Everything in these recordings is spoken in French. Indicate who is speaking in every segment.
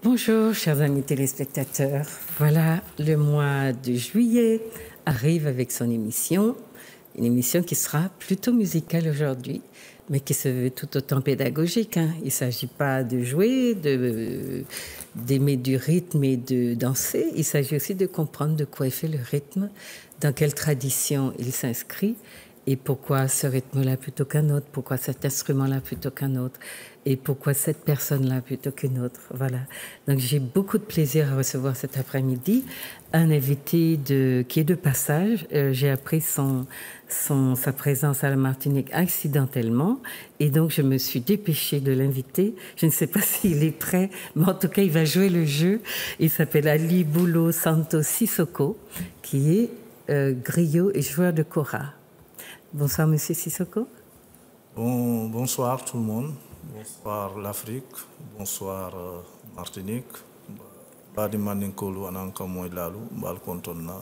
Speaker 1: Bonjour, chers amis téléspectateurs. Voilà, le mois de juillet arrive avec son émission, une émission qui sera plutôt musicale aujourd'hui, mais qui se veut tout autant pédagogique. Il ne s'agit pas de jouer, d'aimer du rythme et de danser. Il s'agit aussi de comprendre de quoi est fait le rythme, dans quelle tradition il s'inscrit, et pourquoi ce rythme-là plutôt qu'un autre, pourquoi cet instrument-là plutôt qu'un autre, et pourquoi cette personne-là plutôt qu'une autre. Voilà. Donc j'ai beaucoup de plaisir à recevoir cet après-midi un invité qui est de passage. J'ai appris sa présence à la Martinique accidentellement, et donc je me suis dépêchée de l'inviter. Je ne sais pas s'il est prêt, mais en tout cas il va jouer le jeu. Il s'appelle Ali Boulo Santos Sissoko, qui est griot et joueur de kora. Bonsoir, Monsieur Sissoko.
Speaker 2: Bonsoir tout le monde. Bonsoir l'Afrique. Bonsoir Martinique. Badi Maninkolu ananka moy lalu mbal kontonna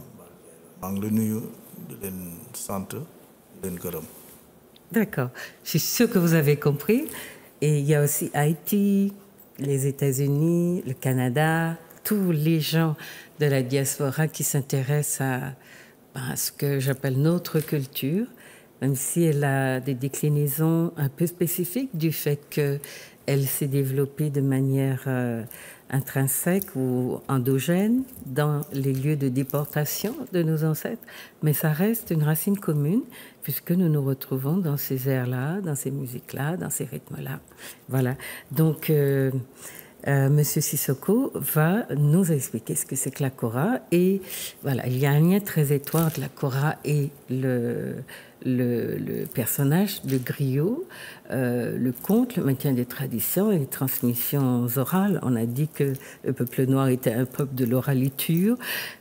Speaker 2: mang le nuyu de len sante len gërëm.
Speaker 1: D'accord. Je suis sûre que vous avez compris. Et il y a aussi Haïti, les États-Unis, le Canada, tous les gens de la diaspora qui s'intéressent à ce que j'appelle notre culture, même si elle a des déclinaisons un peu spécifiques du fait qu'elle s'est développée de manière intrinsèque ou endogène dans les lieux de déportation de nos ancêtres, mais ça reste une racine commune puisque nous nous retrouvons dans ces airs-là, dans ces musiques-là, dans ces rythmes-là. Voilà. Donc, Monsieur Sissoko va nous expliquer ce que c'est que la kora, et voilà, il y a un lien très étroit entre la kora et le personnage, le griot, le conte, le maintien des traditions et les transmissions orales. On a dit que le peuple noir était un peuple de l'oraliture.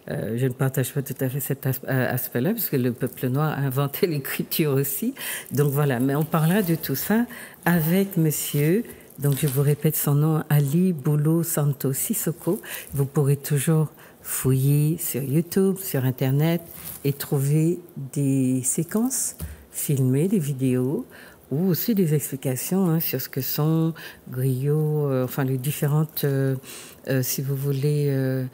Speaker 1: Je ne partage pas tout à fait cet aspect-là, puisque le peuple noir a inventé l'écriture aussi. Donc voilà, mais on parlera de tout ça avec monsieur... Donc, je vous répète son nom, Ali Boulo Santos Sissoko. Vous pourrez toujours fouiller sur YouTube, sur Internet, et trouver des séquences filmées, des vidéos, ou aussi des explications sur ce que sont griots, enfin les différentes, si vous voulez...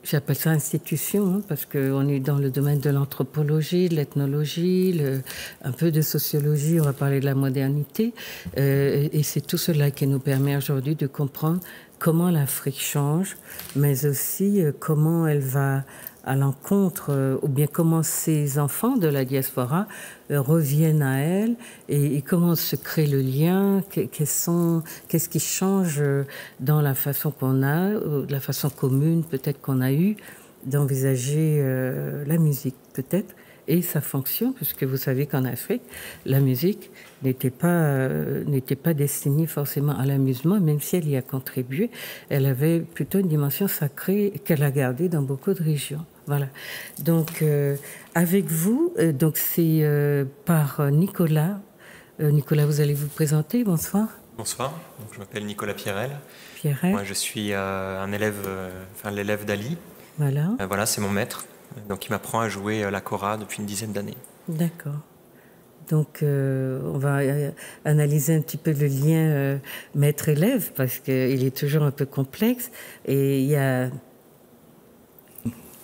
Speaker 1: j'appelle ça institution, parce qu'on est dans le domaine de l'anthropologie, de l'ethnologie, un peu de sociologie, on va parler de la modernité. Et c'est tout cela qui nous permet aujourd'hui de comprendre comment l'Afrique change, mais aussi comment elle va à l'encontre, ou bien comment ces enfants de la diaspora reviennent à elle, et comment se crée le lien, qu'est-ce qui change dans la façon qu'on a, la façon commune peut-être qu'on a eu d'envisager la musique peut-être, et sa fonction, puisque vous savez qu'en Afrique, la musique n'était pas destinée forcément à l'amusement, même si elle y a contribué. Elle avait plutôt une dimension sacrée qu'elle a gardée dans beaucoup de régions. Voilà. Donc, avec vous, donc c'est par Nicolas. Nicolas, vous allez vous présenter. Bonsoir.
Speaker 3: Bonsoir. Donc, je m'appelle Nicolas Pierrel.
Speaker 1: Pierrel.
Speaker 3: Moi, je suis un élève, l'élève d'Ali.
Speaker 1: Voilà.
Speaker 3: Voilà, c'est mon maître. Donc, il m'apprend à jouer la kora depuis une dizaine d'années.
Speaker 1: D'accord. Donc, on va analyser un petit peu le lien maître-élève, parce qu'il est toujours un peu complexe. Et il y a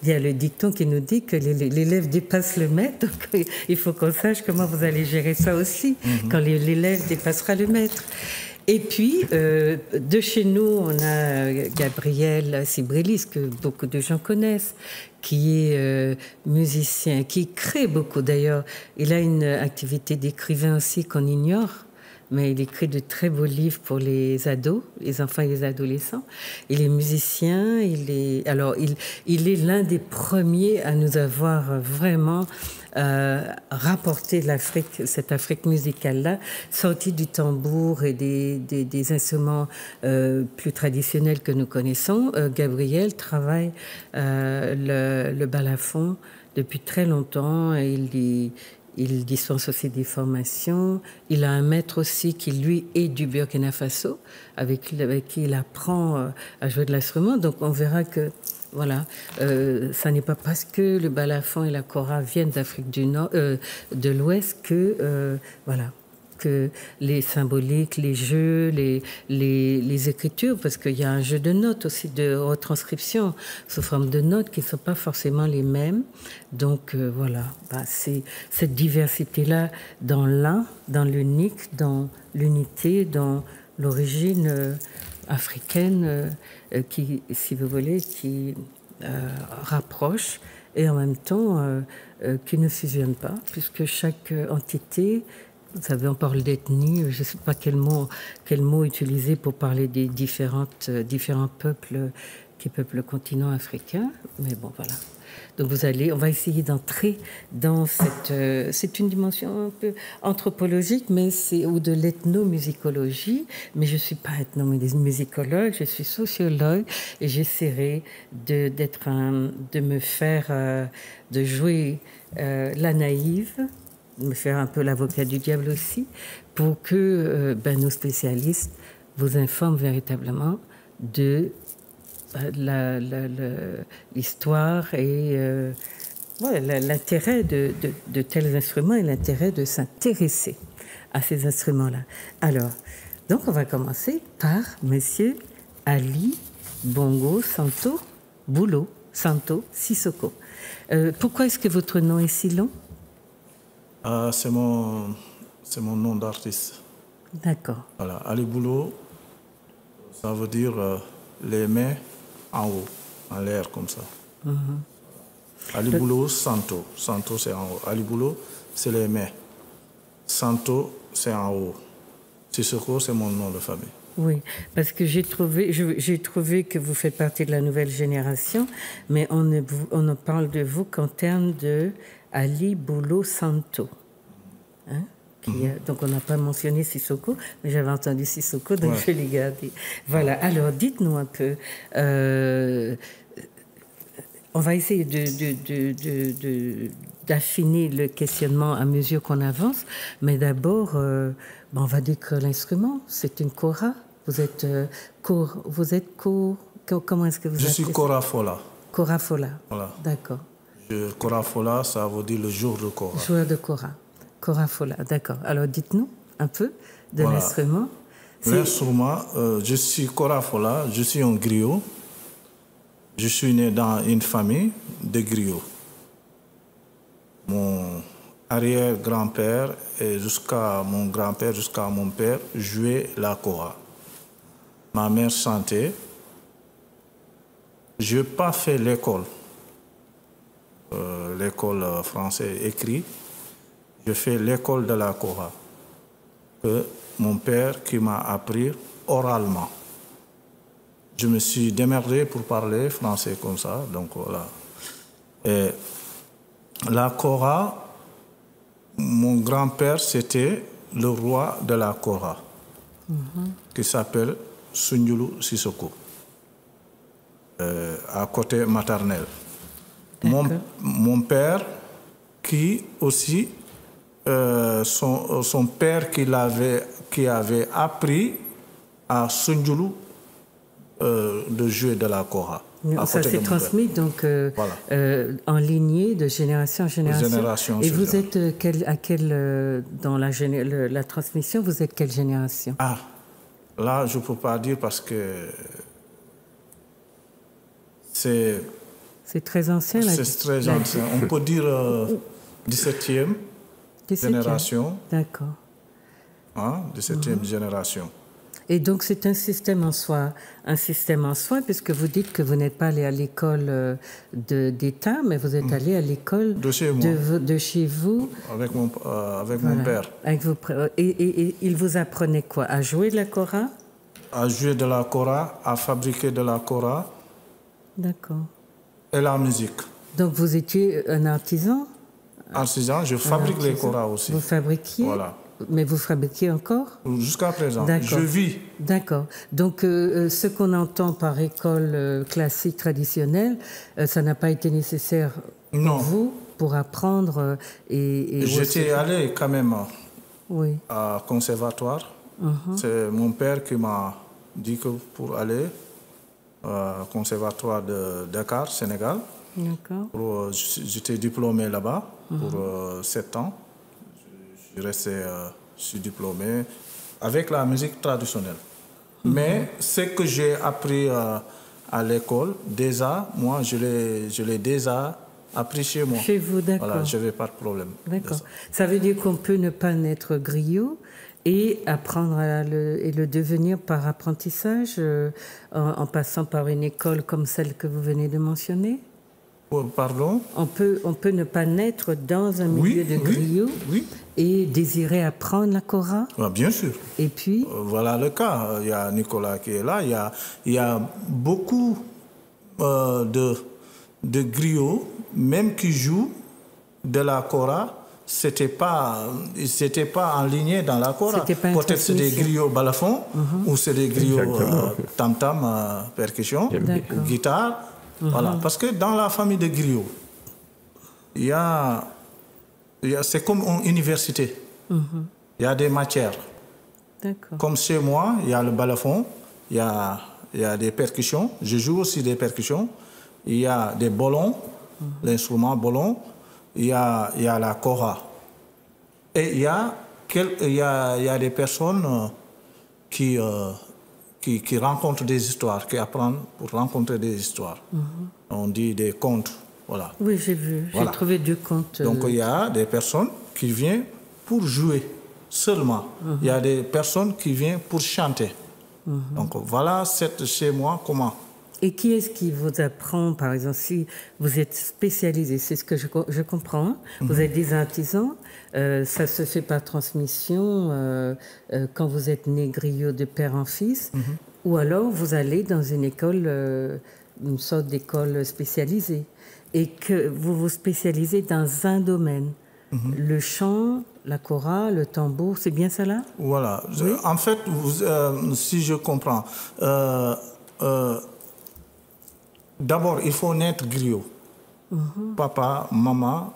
Speaker 1: le dicton qui nous dit que l'élève dépasse le maître. Donc, il faut qu'on sache comment vous allez gérer ça aussi, quand l'élève dépassera le maître. Et puis, de chez nous, on a Gabriel Sibrelis, que beaucoup de gens connaissent, qui est musicien, qui crée beaucoup d'ailleurs. Il a une activité d'écrivain aussi qu'on ignore, mais il écrit de très beaux livres pour les ados, les enfants et les adolescents. Il est musicien, il est l'un des premiers à nous avoir vraiment rapporté l'Afrique, cette Afrique musicale-là, sortie du tambour et des instruments plus traditionnels que nous connaissons. Gabriel travaille le balafon depuis très longtemps, et il dispense aussi des formations. Il a un maître aussi qui, lui, est du Burkina Faso, avec qui il apprend à jouer de l'instrument. Donc, on verra que, voilà, ça n'est pas parce que le balafon et la kora viennent d'Afrique du Nord, de l'Ouest, que, voilà. que les symboliques, les jeux, les écritures, parce qu'il y a un jeu de notes aussi, de retranscription sous forme de notes qui ne sont pas forcément les mêmes. Donc voilà, c'est cette diversité-là dans l'un, dans l'unique, dans l'unité, dans l'origine africaine qui, si vous voulez, qui rapproche et en même temps qui ne fusionnent pas, puisque chaque entité, vous savez, on parle d'ethnie, je ne sais pas quel mot utiliser pour parler des différents peuples qui peuplent le continent africain, mais bon, voilà. Donc on va essayer d'entrer dans c'est une dimension un peu anthropologique, ou de l'ethnomusicologie, mais je ne suis pas ethnomusicologue, je suis sociologue et j'essaierai de jouer la naïve, de me faire un peu l'avocat du diable aussi, pour que nos spécialistes vous informent véritablement de l'histoire et l'intérêt de tels instruments et l'intérêt de s'intéresser à ces instruments-là. Alors, donc on va commencer par Monsieur Ali Bongo Santo Bulo Santo Sissoko. Pourquoi est-ce que votre nom est si long?
Speaker 2: C'est mon nom d'artiste.
Speaker 1: D'accord.
Speaker 2: Voilà, Ali Bulo, ça veut dire les mains en haut, en l'air comme ça. Ali Bulo Santo. Santo, c'est en haut. Ali Bulo, c'est les mains. Santo, c'est en haut. Sissoko, c'est mon nom de famille.
Speaker 1: Oui, parce que j'ai trouvé que vous faites partie de la nouvelle génération, mais on ne parle de vous qu'en termes de Ali Bulo Santo. Hein? Donc on n'a pas mentionné Sissoko, mais j'avais entendu Sissoko, donc je l'ai gardé. Voilà, alors dites-nous un peu, on va essayer d'affiner le questionnement à mesure qu'on avance, mais d'abord, on va décrire l'instrument, c'est une kora, comment est-ce que vous appelez ça?
Speaker 2: Je suis Kora Fola.
Speaker 1: Kora Fola, voilà. D'accord.
Speaker 2: Kora Fola, ça veut dire le jour de Kora.
Speaker 1: Joueur de kora. Kora Fola, d'accord. Alors dites-nous un peu de l'instrument.
Speaker 2: L'instrument, je suis Kora Fola, je suis un griot. Je suis né dans une famille de griots. Mon arrière-grand-père et jusqu'à mon grand-père, jusqu'à mon père, jouaient la kora. Ma mère chantait. Je n'ai pas fait l'école française écrite. Je fais l'école de la kora, que mon père qui m'a appris oralement. Je me suis démerdé pour parler français comme ça, donc voilà. Et la kora, mon grand-père, c'était le roi de la kora, qui s'appelle Sunjulu Sissoko, à côté maternel. Mon père, qui aussi, son père qui avait appris à Sunjulu de jouer de la kora.
Speaker 1: Ça s'est transmis donc en lignée de génération en génération. Et vous êtes dans la transmission, vous êtes quelle génération?
Speaker 2: Ah, là je ne peux pas dire parce que c'est
Speaker 1: très ancien.
Speaker 2: C'est très ancien. On peut dire 17e génération.
Speaker 1: D'accord.
Speaker 2: 17e génération.
Speaker 1: Et donc c'est un système en soi, puisque vous dites que vous n'êtes pas allé à l'école d'État, mais vous êtes allé à l'école de chez vous.
Speaker 2: Avec mon père.
Speaker 1: Et il vous apprenait quoi? À jouer de la kora?
Speaker 2: À jouer de la kora, à fabriquer de la kora.
Speaker 1: D'accord.
Speaker 2: Et la musique.
Speaker 1: Donc vous étiez un artisan?
Speaker 2: Artisan, je fabrique les koras aussi.
Speaker 1: Vous fabriquiez?
Speaker 2: Voilà.
Speaker 1: Mais vous fabriquez encore?
Speaker 2: Jusqu'à présent, je vis.
Speaker 1: D'accord. Donc, ce qu'on entend par école classique traditionnelle, ça n'a pas été nécessaire pour vous pour apprendre
Speaker 2: J'étais allé quand même à conservatoire. C'est mon père qui m'a dit que pour aller au conservatoire de Dakar, Sénégal, j'étais diplômé là-bas pour 7 ans. Je suis resté Je suis diplômé avec la musique traditionnelle. Mais ce que j'ai appris à l'école, déjà, moi, je l'ai déjà appris chez moi.
Speaker 1: Chez vous, d'accord.
Speaker 2: Voilà, je n'avais pas de problème.
Speaker 1: D'accord. Ça veut dire qu'on peut ne pas naître griot et apprendre et le devenir par apprentissage en passant par une école comme celle que vous venez de mentionner?
Speaker 2: Pardon?
Speaker 1: On peut ne pas naître dans un milieu de griot et désirer apprendre la kora?
Speaker 2: Bien sûr.
Speaker 1: Et puis?
Speaker 2: Voilà le cas. Il y a Nicolas qui est là. Il y a beaucoup de griots, même qui jouent de la kora. C'était pas aligné dans la kora. Peut-être c'est des griots balafon ou c'est des griots tam-tam, percussion, ou guitare. Voilà, parce que dans la famille de griots, c'est comme une université. Il y a des matières. Comme chez moi, il y a le balafon, il y a des percussions. Je joue aussi des percussions. Il y a des bolons, l'instrument bolon. Il y a la kora. Et il y a des personnes qui rencontrent des histoires, qui apprennent pour rencontrer des histoires. On dit des contes, voilà.
Speaker 1: Oui, j'ai vu. J'ai trouvé 2 contes.
Speaker 2: Donc il y a des personnes qui viennent pour jouer seulement. Il y a des personnes qui viennent pour chanter. Donc voilà, chez moi, comment.
Speaker 1: Et qui est-ce qui vous apprend, par exemple, si vous êtes spécialisé, c'est ce que je comprends, vous êtes des artisans, ça se fait par transmission quand vous êtes né griot de père en fils, ou alors vous allez dans une école, une sorte d'école spécialisée, et que vous vous spécialisez dans un domaine, le chant, la kora, le tambour, c'est bien ça là?
Speaker 2: Voilà.
Speaker 1: Oui?
Speaker 2: En fait, si je comprends, d'abord, il faut naître griot. Papa, maman,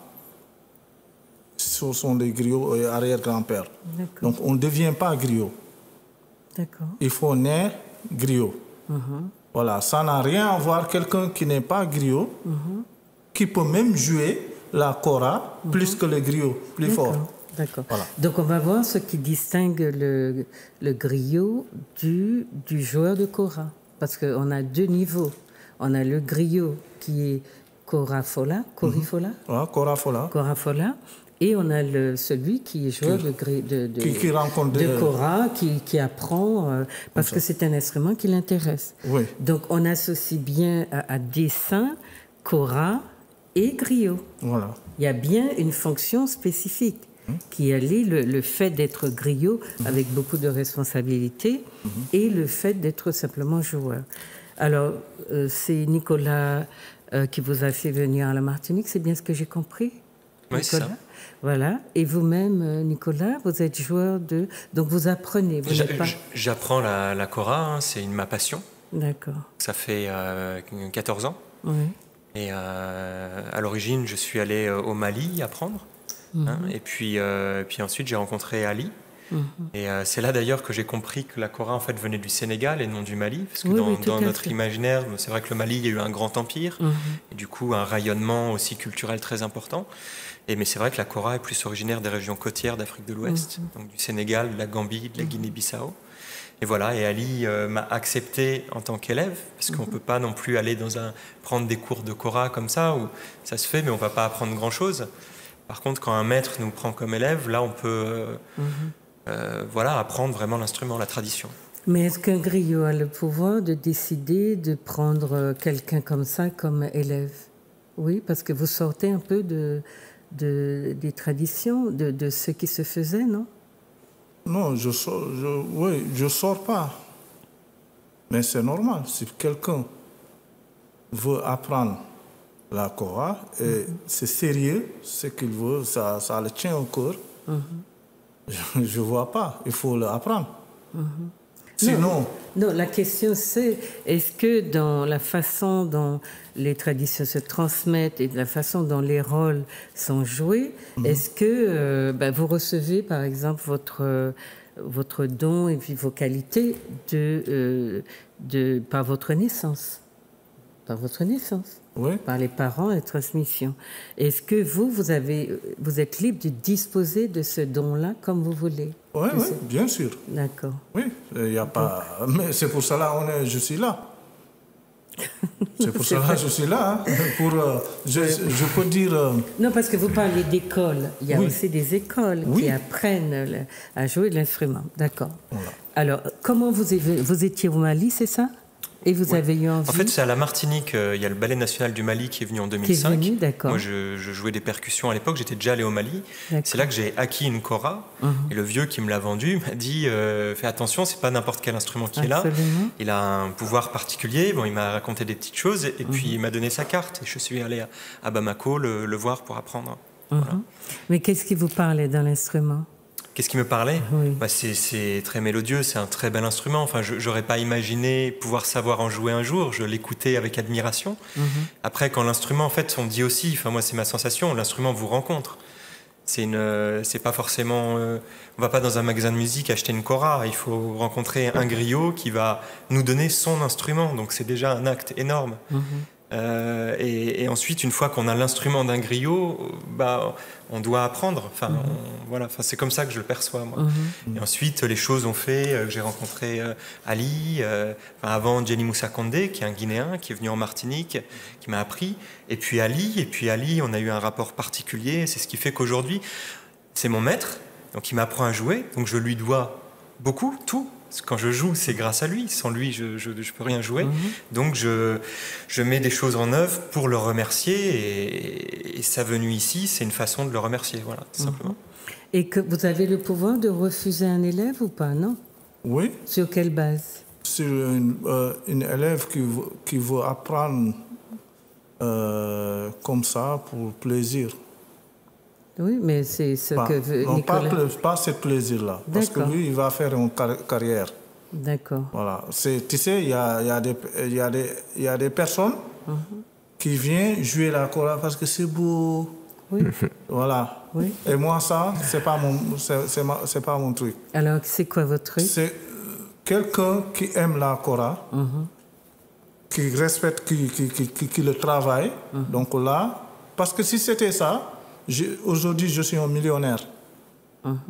Speaker 2: ce sont des griots et arrière-grand-père. Donc, on ne devient pas griot. Il faut naître griot. Voilà, ça n'a rien à voir. Quelqu'un qui n'est pas griot, qui peut même jouer la kora plus que le griot, plus fort.
Speaker 1: D'accord.
Speaker 2: Voilà.
Speaker 1: Donc, on va voir ce qui distingue le griot du joueur de kora. Parce qu'on a 2 niveaux. On a le griot qui est korifola. Korifola. Et on a celui qui est joueur de kora, qui apprend, parce que c'est un instrument qui l'intéresse.
Speaker 2: Oui.
Speaker 1: Donc, on associe bien à dessin, kora et griot.
Speaker 2: Voilà.
Speaker 1: Il y a bien une fonction spécifique qui allie le fait d'être griot avec beaucoup de responsabilités et le fait d'être simplement joueur. Alors, c'est Nicolas qui vous a fait venir à la Martinique, c'est bien ce que j'ai compris?
Speaker 3: Oui, c'est ça.
Speaker 1: Voilà. Et vous-même, Nicolas, vous êtes joueur de... Donc, vous apprenez.
Speaker 3: J'apprends la kora, c'est ma passion.
Speaker 1: D'accord.
Speaker 3: Ça fait 14 ans.
Speaker 1: Oui.
Speaker 3: Et à l'origine, je suis allé au Mali apprendre. Et puis ensuite, j'ai rencontré Ali. Et c'est là d'ailleurs que j'ai compris que la kora en fait venait du Sénégal et non du Mali, parce que dans notre imaginaire, c'est vrai que le Mali, il y a eu un grand empire et du coup un rayonnement aussi culturel très important. Mais c'est vrai que la kora est plus originaire des régions côtières d'Afrique de l'Ouest, donc du Sénégal, de la Gambie, de la Guinée-Bissau. Et voilà, et Ali m'a accepté en tant qu'élève, parce qu'on ne peut pas non plus aller prendre des cours de kora comme ça, où ça se fait, mais on ne va pas apprendre grand-chose. Par contre, quand un maître nous prend comme élève, là, on peut apprendre vraiment l'instrument, la tradition.
Speaker 1: Mais est-ce qu'un griot a le pouvoir de décider de prendre quelqu'un comme ça comme élève? Oui, parce que vous sortez un peu des traditions, de ce qui se faisait, non?
Speaker 2: Non, je sors pas. Mais c'est normal. Si quelqu'un veut apprendre la kora, et c'est sérieux, ce qu'il veut, ça le tient au cœur, je ne vois pas. Il faut l'apprendre. Sinon...
Speaker 1: Non, la question c'est, est-ce que dans la façon dont les traditions se transmettent et de la façon dont les rôles sont joués, est-ce que vous recevez par exemple votre don et puis vos qualités par votre naissance? dans votre naissance.
Speaker 2: Oui.
Speaker 1: Par les parents et transmission. Est-ce que vous êtes libre de disposer de ce don-là comme vous voulez?
Speaker 2: Oui, bien sûr.
Speaker 1: D'accord.
Speaker 2: Oui, il n'y a pas... Mais c'est pour cela que je suis là. C'est pour cela que je suis là. Hein, pour, je peux dire...
Speaker 1: Non, parce que vous parlez d'école. Il y a aussi des écoles qui apprennent à jouer de l'instrument. D'accord. Voilà. Alors, comment vous étiez au Mali, c'est ça? Et vous avez eu envie...
Speaker 3: En fait, c'est à la Martinique. Il y a le Ballet National du Mali qui est venu en 2005.
Speaker 1: Qui est venu, d'accord.
Speaker 3: Moi, je jouais des percussions à l'époque. J'étais déjà allé au Mali. C'est là que j'ai acquis une kora. Et le vieux qui me l'a vendu m'a dit fais attention, c'est pas n'importe quel instrument qui est là. Il a un pouvoir particulier. Bon, il m'a raconté des petites choses. Et puis, il m'a donné sa carte. Et je suis allé à Bamako le voir pour apprendre. Voilà.
Speaker 1: Mais qu'est-ce qui vous parlait dans l'instrument?
Speaker 3: Qu'est-ce qui me parlait? C'est très mélodieux, c'est un très bel instrument. Enfin, je n'aurais pas imaginé pouvoir savoir en jouer un jour. Je l'écoutais avec admiration. Après, quand l'instrument, en fait, on dit aussi, enfin moi c'est ma sensation, l'instrument vous rencontre. C'est pas forcément... on va pas dans un magasin de musique acheter une kora. Il faut rencontrer un griot qui va nous donner son instrument. Donc c'est déjà un acte énorme. Et ensuite, une fois qu'on a l'instrument d'un griot, on doit apprendre. Enfin, voilà. Enfin, c'est comme ça que je le perçois, moi. Et ensuite, les choses ont fait que j'ai rencontré Ali, avant Jenny Moussa Kondé, qui est un Guinéen, qui est venu en Martinique, qui m'a appris. Et puis Ali, on a eu un rapport particulier. C'est ce qui fait qu'aujourd'hui, c'est mon maître, donc il m'apprend à jouer. Donc je lui dois beaucoup, tout. Quand je joue, c'est grâce à lui. Sans lui, je peux rien jouer. Donc, je mets des choses en œuvre pour le remercier. Et sa venue ici, c'est une façon de le remercier. Voilà, tout simplement.
Speaker 1: Et que vous avez le pouvoir de refuser un élève ou pas, non?
Speaker 2: Oui.
Speaker 1: Sur quelle base?
Speaker 2: Sur une élève qui veut apprendre comme ça pour plaisir.
Speaker 1: Oui, mais c'est ce que veut Nicolas.
Speaker 2: Pas ce plaisir-là. Parce que lui, il va faire une carrière.
Speaker 1: D'accord.
Speaker 2: Voilà. Tu sais, il y a des personnes qui viennent jouer la kora parce que c'est beau.
Speaker 1: Oui.
Speaker 2: Voilà.
Speaker 1: Oui.
Speaker 2: Et moi, ça, c'est pas mon truc.
Speaker 1: Alors, c'est quoi votre truc? C'est
Speaker 2: quelqu'un qui aime la kora, qui respecte, qui le travaille. Donc là, parce que si c'était ça, aujourd'hui, je suis un millionnaire.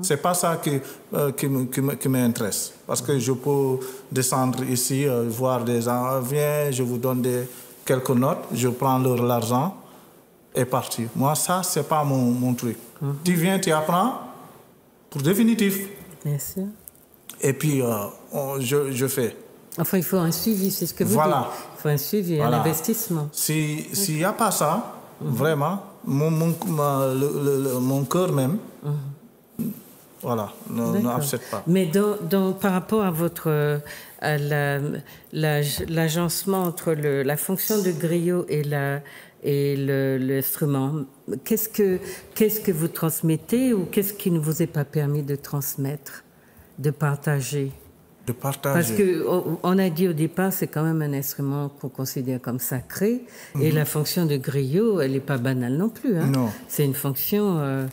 Speaker 2: C'est pas ça qui m'intéresse. Parce que je peux descendre ici, voir des gens, viens, je vous donne quelques notes, je prends l'argent et partir. Moi, ça, c'est pas mon truc. Tu viens, tu apprends pour définitif.
Speaker 1: Bien sûr.
Speaker 2: Et puis, je fais.
Speaker 1: Enfin, il faut un suivi, c'est ce que vous dites. Il faut un suivi, un investissement.
Speaker 2: S'il n'y a pas ça, vraiment, mon cœur même, n'accepte pas.
Speaker 1: Mais par rapport à l'agencement entre la fonction de griot et l'instrument, qu'est-ce que vous transmettez ou qu'est-ce qui ne vous est pas permis de transmettre, de partager?
Speaker 2: De partager.
Speaker 1: Parce qu'on a dit au départ, c'est quand même un instrument qu'on considère comme sacré. Et la fonction de griot, elle n'est pas banale non plus. Hein.
Speaker 2: Non.
Speaker 1: C'est une fonction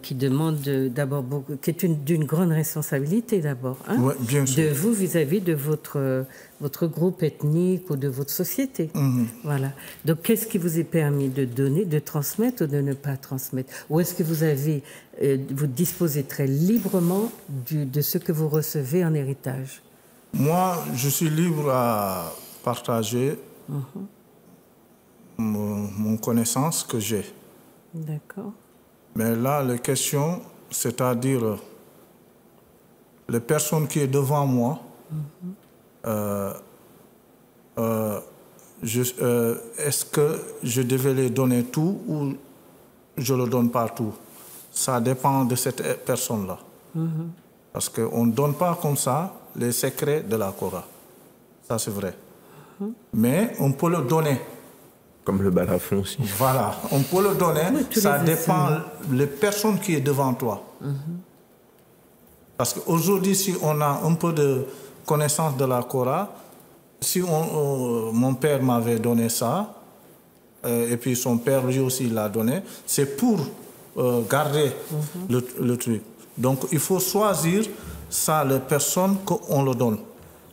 Speaker 1: qui demande d'abord qui est d'une grande responsabilité d'abord. Hein,
Speaker 2: ouais, bien sûr.
Speaker 1: De vous vis-à-vis de votre groupe ethnique ou de votre société. Voilà. Donc, qu'est-ce qui vous est permis de donner, de transmettre ou de ne pas transmettre? Ou est-ce que vous disposez très librement de ce que vous recevez en héritage?
Speaker 2: Moi, je suis libre à partager mon connaissance que j'ai.
Speaker 1: D'accord.
Speaker 2: Mais là, la question, c'est-à-dire les personnes qui sont devant moi, est-ce que je devais les donner tout ou je ne le donne pas tout? Ça dépend de cette personne-là. Parce qu'on ne donne pas comme ça les secrets de la kora. Ça, c'est vrai. Mais on peut le donner.
Speaker 4: Comme le balafon aussi.
Speaker 2: Voilà, on peut le donner. Oui, ça dépend des personnes qui sont devant toi. Parce qu'aujourd'hui, si on a un peu de connaissance de la kora, si mon père m'avait donné ça, et puis son père lui aussi l'a donné, c'est pour garder le truc. Donc il faut choisir ça, les personnes qu'on le donne.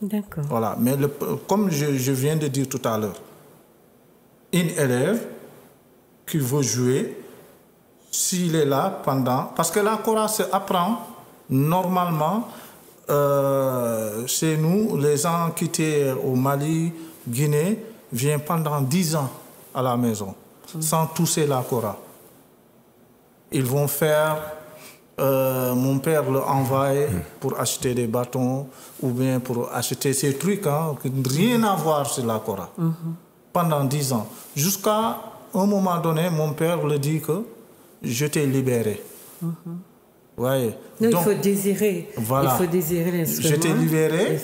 Speaker 1: D'accord.
Speaker 2: Voilà. Mais comme je viens de dire tout à l'heure, un élève qui veut jouer, s'il est là pendant... Parce que la kora se apprend normalement chez nous, les gens qui étaient au Mali, Guinée, viennent pendant 10 ans à la maison, sans toucher la kora. Ils vont faire... mon père le envoie pour acheter des bâtons ou bien pour acheter ces trucs, hein, rien à voir sur la kora. Pendant 10 ans. Jusqu'à un moment donné, mon père le dit que je t'ai libéré. Ouais.
Speaker 1: Non,
Speaker 2: donc,
Speaker 1: il faut désirer.
Speaker 2: Voilà.
Speaker 1: Il faut désirer l'instrument.
Speaker 2: Je t'ai libéré.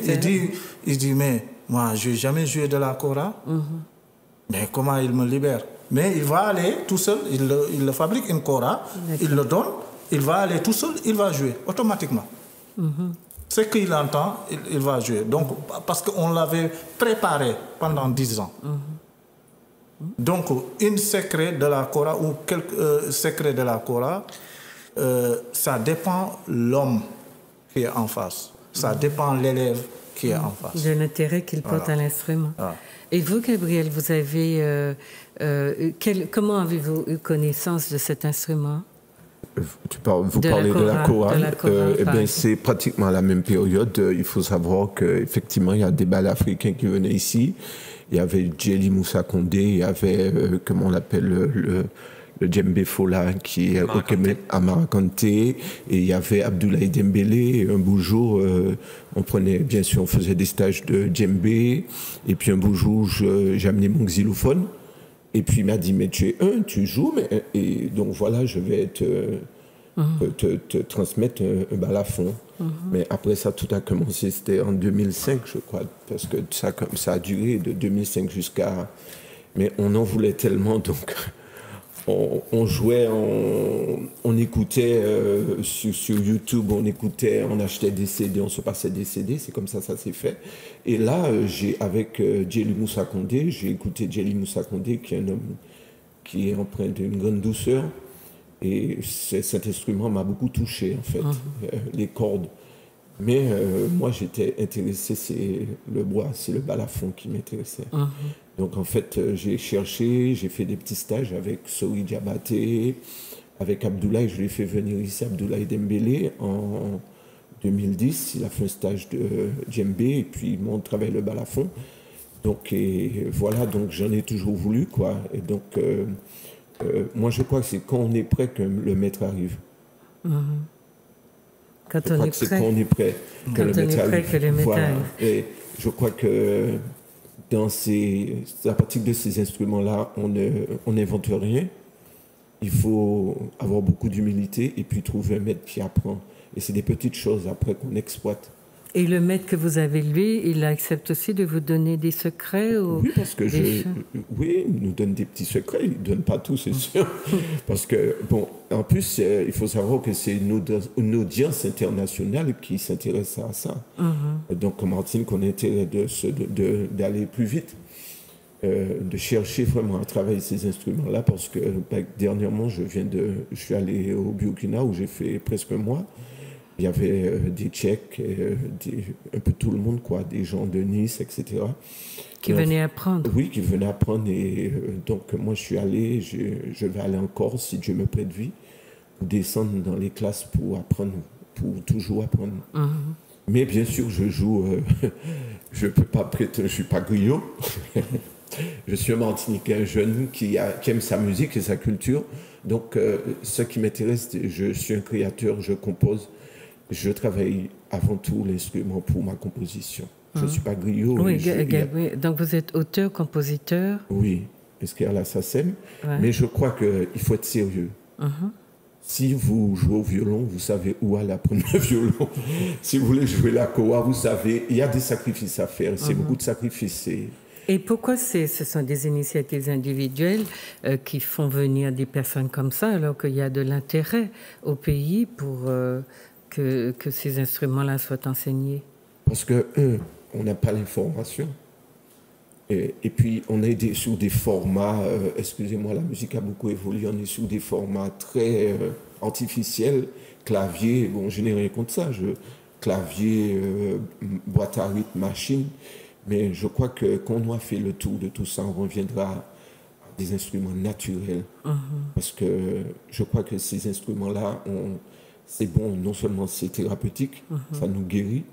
Speaker 2: Il dit, mais moi, je n'ai jamais joué de la kora. Mais comment il me libère? Mais il va aller tout seul, il le fabrique une kora, il le donne, il va aller tout seul, il va jouer automatiquement. Ce qu'il entend, il va jouer. Donc, parce qu'on l'avait préparé pendant 10 ans. Donc, un secret de la kora ou quelques secrets de la kora, ça dépend l'homme qui est en face. Ça dépend l'élève qui est en face.
Speaker 1: De l'intérêt qu'il porte à l'instrument. Et vous, Gabriel, vous avez comment avez-vous eu connaissance de cet instrument?
Speaker 4: Vous parlez de la kora. Eh bien, c'est pratiquement à la même période. Il faut savoir qu'effectivement, il y a des bals africains qui venaient ici. Il y avait Djeli Moussa Condé, il y avait, comment on l'appelle, le djembé Fola qui est au Québec, à Marakante, et il y avait Abdoulaye Dembélé. Un beau jour, on prenait, bien sûr, on faisait des stages de djembé, et puis un beau jour, j'ai amené mon xylophone, et puis il m'a dit, mais tu joues, et donc voilà, je vais te transmettre un balafon. Mais après ça, tout a commencé, c'était en 2005, je crois, parce que ça a duré de 2005 jusqu'à... Mais on en voulait tellement, donc on jouait, on écoutait sur YouTube, on achetait des CD, on se passait des CD, c'est comme ça s'est fait. Et là, avec Djeli Moussa Condé, j'ai écouté Djeli Moussa Condé, qui est un homme qui est empreint d'une grande douceur. Et cet instrument m'a beaucoup touché, en fait, les cordes. Mais moi, j'étais intéressé, c'est le bois, c'est le balafon qui m'intéressait. Donc, en fait, j'ai cherché, j'ai fait des petits stages avec Sori Diabaté, avec Abdoulaye. Je l'ai fait venir ici, Abdoulaye Dembélé, en 2010. Il a fait un stage de djembé et puis ils m'ont travaillé le balafon. Donc, et voilà, donc j'en ai toujours voulu, quoi. Et donc... moi, je crois que c'est quand on est prêt que le maître arrive.
Speaker 1: Quand on est prêt que le maître arrive.
Speaker 4: Et je crois que à partir de ces instruments-là, on n'invente rien. Il faut avoir beaucoup d'humilité et puis trouver un maître qui apprend. Et c'est des petites choses après qu'on exploite. Et
Speaker 1: le maître que vous avez, lui, il accepte aussi de vous donner des secrets
Speaker 4: Oui, parce que il nous donne des petits secrets. Il ne donne pas tout, c'est sûr. Parce que, bon, en plus, il faut savoir que c'est une audience internationale qui s'intéresse à ça. Donc, Martine, qu'on a intérêt d'aller plus vite, de chercher vraiment à travailler ces instruments-là, parce que dernièrement, je suis allé au Burkina où j'ai fait presque un mois. Il y avait des Tchèques, un peu tout le monde, quoi, des gens de Nice, etc.
Speaker 1: Qui venaient apprendre.
Speaker 4: Oui, qui venaient apprendre. Et donc, moi, je suis allé, je vais aller encore, si Dieu me prête vie, pour descendre dans les classes pour apprendre, pour toujours apprendre. Mais bien sûr, je joue, je ne peux pas prétendre, je ne suis pas griot. Je suis un Martiniquais jeune qui aime sa musique et sa culture. Donc, ce qui m'intéresse, je suis un créateur, je compose. Je travaille avant tout l'instrument pour ma composition. Je ne suis pas griot.
Speaker 1: Oui, donc vous êtes auteur, compositeur.
Speaker 4: Oui, parce qu'il y a la SACEM. Mais je crois qu'il faut être sérieux. Si vous jouez au violon, vous savez où aller apprendre le violon. Si vous voulez jouer la kora, vous savez, il y a des sacrifices à faire. C'est beaucoup de sacrifices.
Speaker 1: Et pourquoi ce sont des initiatives individuelles qui font venir des personnes comme ça, alors qu'il y a de l'intérêt au pays pour que ces instruments-là soient enseignés?
Speaker 4: Parce que, on n'a pas l'information. Et puis, on est sur des formats, excusez-moi, la musique a beaucoup évolué, on est sur des formats très artificiels, clavier, bon, je n'ai rien contre ça, clavier, boîte à rythme, machine. Mais je crois que quand on a fait le tour de tout ça, on reviendra des instruments naturels. Parce que je crois que ces instruments-là, c'est bon, non seulement c'est thérapeutique, ça nous guérit,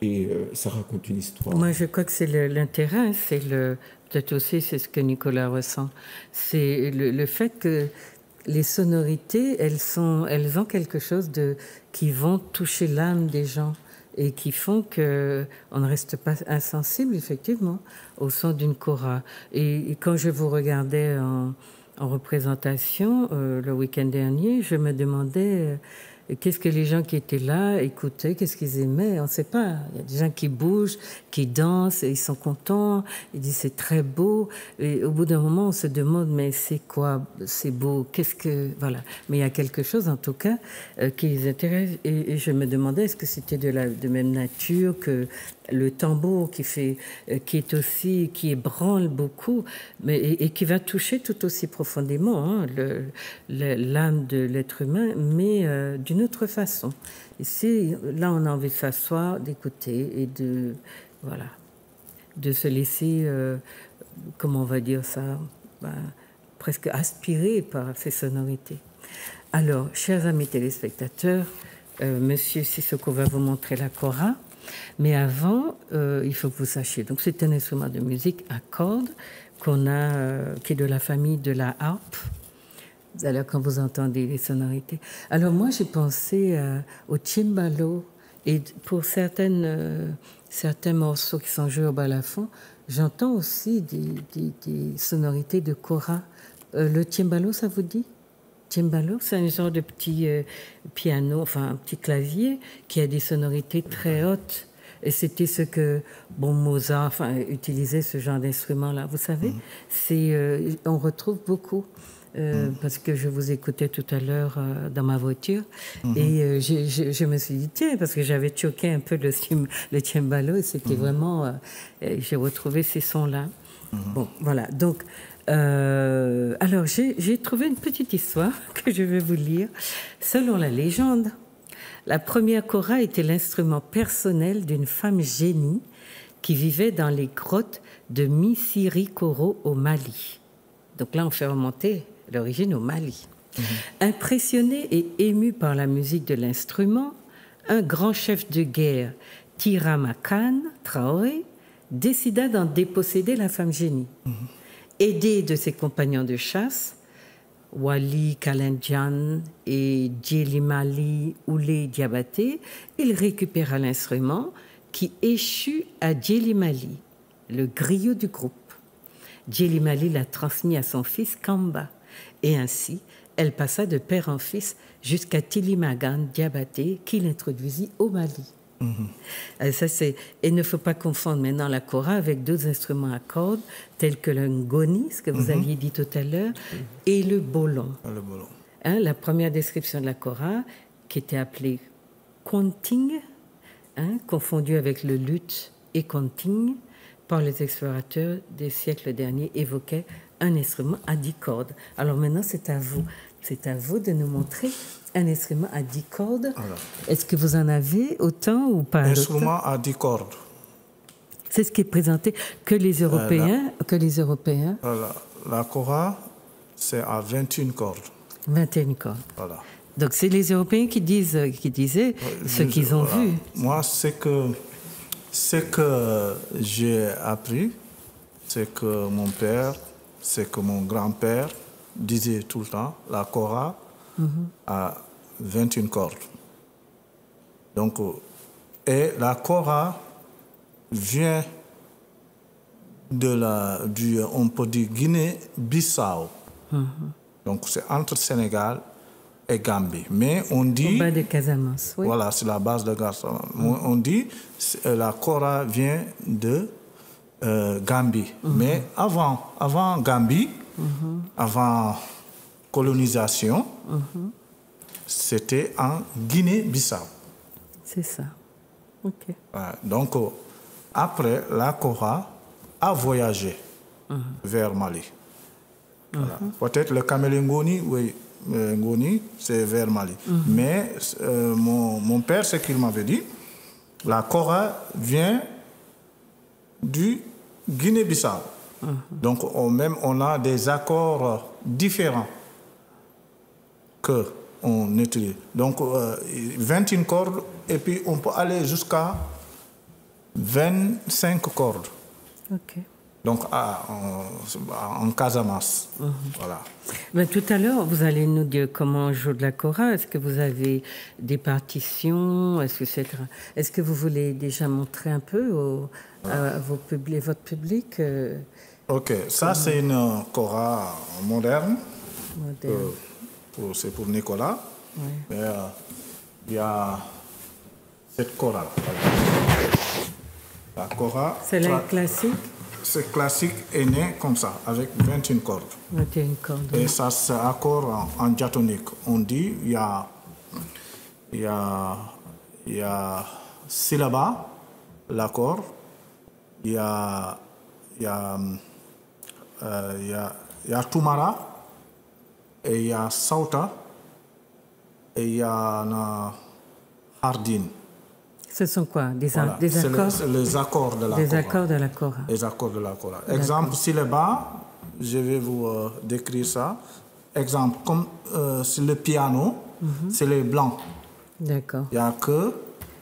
Speaker 4: et ça raconte une histoire.
Speaker 1: Moi, je crois que c'est l'intérêt, c'est peut-être aussi c'est ce que Nicolas ressent, c'est le fait que les sonorités, elles ont quelque chose qui vont toucher l'âme des gens et qui font qu'on ne reste pas insensible, effectivement, au son d'une kora. Et quand je vous regardais en représentation le week-end dernier, je me demandais qu'est-ce que les gens qui étaient là écoutaient, qu'est-ce qu'ils aimaient, on ne sait pas. Il y a des gens qui bougent, qui dansent, et ils sont contents, ils disent c'est très beau. Et au bout d'un moment, on se demande mais c'est quoi, c'est beau, qu'est-ce que... Voilà. Mais il y a quelque chose en tout cas qui les intéresse. Et je me demandais est-ce que c'était de même nature que le tambour qui ébranle beaucoup, et qui va toucher tout aussi profondément l'âme de l'être humain, mais d'une autre façon. Ici, là, on a envie de s'asseoir, d'écouter et de se laisser, comment on va dire ça, presque aspirer par ces sonorités. Alors, chers amis téléspectateurs, Monsieur Sissoko va vous montrer la kora. Mais avant, il faut que vous sachiez. Donc, c'est un instrument de musique à cordes qui est de la famille de la harpe. Alors, quand vous entendez les sonorités. Alors, moi, j'ai pensé au cembalo. Et pour certains morceaux qui sont joués au balafon, j'entends aussi des sonorités de kora. Le cembalo, ça vous dit? Cembalo, c'est un genre de petit piano, enfin un petit clavier qui a des sonorités très hautes. Et c'était ce que Mozart utilisait, ce genre d'instrument-là. Vous savez, on retrouve beaucoup. Parce que je vous écoutais tout à l'heure dans ma voiture et je me suis dit tiens, parce que j'avais choqué un peu le cembalo et c'était vraiment... j'ai retrouvé ces sons-là. Bon, voilà. Donc, alors, j'ai trouvé une petite histoire que je vais vous lire. Selon la légende, la première kora était l'instrument personnel d'une femme génie qui vivait dans les grottes de Misiricoro au Mali. Donc là, on fait remonter l'origine au Mali. Impressionné et ému par la musique de l'instrument, un grand chef de guerre, Tiramakan Traoré, décida d'en déposséder la femme génie. Aidé de ses compagnons de chasse, Wali Kalendjan et Djelimali Oulé Diabaté, il récupéra l'instrument qui échut à Djelimali, le griot du groupe. Djelimali l'a transmis à son fils Kamba, et ainsi elle passa de père en fils jusqu'à Tilimagan Diabaté, qui l'introduisit au Mali. Ça, et il ne faut pas confondre maintenant la kora avec d'autres instruments à cordes tels que le ngoni, ce que vous aviez dit tout à l'heure, et le bolon.
Speaker 2: Le bolon.
Speaker 1: La première description de la kora, qui était appelée konting, confondu avec le luth et konting, par les explorateurs des siècles derniers, évoquait un instrument à 10 cordes. Alors maintenant, c'est à vous. C'est à vous de nous montrer un instrument à 10 cordes. Voilà. Est-ce que vous en avez autant ou pas? Un
Speaker 2: instrument à 10 cordes.
Speaker 1: C'est ce qui est présenté que les Européens.
Speaker 2: Voilà. La kora, c'est à 21 cordes.
Speaker 1: 21 cordes.
Speaker 2: Voilà.
Speaker 1: Donc c'est les Européens qui disaient ce qu'ils ont vu.
Speaker 2: Moi, ce que j'ai appris, c'est que mon père, c'est que mon grand-père disait tout le temps, la kora à 21 cordes. Donc, et la kora vient on peut dire Guinée-Bissau. Donc, c'est entre Sénégal et Gambie. Mais on dit...
Speaker 1: Au bas de Casamance, oui.
Speaker 2: Voilà, c'est la base de Casamance. On dit la kora vient de Gambie. Mais avant Gambie, avant colonisation, c'était en Guinée-Bissau.
Speaker 1: C'est ça. OK.
Speaker 2: Donc, après, la kora a voyagé vers Mali. Voilà. Peut-être le camélingoni, oui, ngoni, c'est vers Mali. Mais mon père, ce qu'il m'avait dit, la kora vient du Guinée-Bissau. Donc, on a des accords différents qu'on utilise. Donc, 21 cordes, et puis on peut aller jusqu'à 25 cordes.
Speaker 1: OK.
Speaker 2: Donc, en Casamance. Voilà.
Speaker 1: Ben, tout à l'heure, vous allez nous dire comment on joue de la kora. Est-ce que vous avez des partitions? Est-ce que vous voulez déjà montrer un peu à votre public?
Speaker 2: OK. Ça, c'est une kora moderne. C'est pour Nicolas.
Speaker 1: Oui.
Speaker 2: Mais il y a cette kora. Voilà. La kora.
Speaker 1: C'est la classique?
Speaker 2: C'est classique est né comme ça, avec 21 cordes.
Speaker 1: 21 cordes.
Speaker 2: Et ça, c'est accord en diatonique. On dit, il y a syllaba, l'accord, il y a tumara, et il y a sauta, et il y a hardin.
Speaker 1: Ce sont quoi? Des accords?
Speaker 2: Les accords de la kora.
Speaker 1: Des accords de la kora.
Speaker 2: Les accords de la kora. Exemple, syllaba, je vais vous décrire ça. Exemple, comme sur le piano, c'est les blancs.
Speaker 1: D'accord.
Speaker 2: Il n'y a que...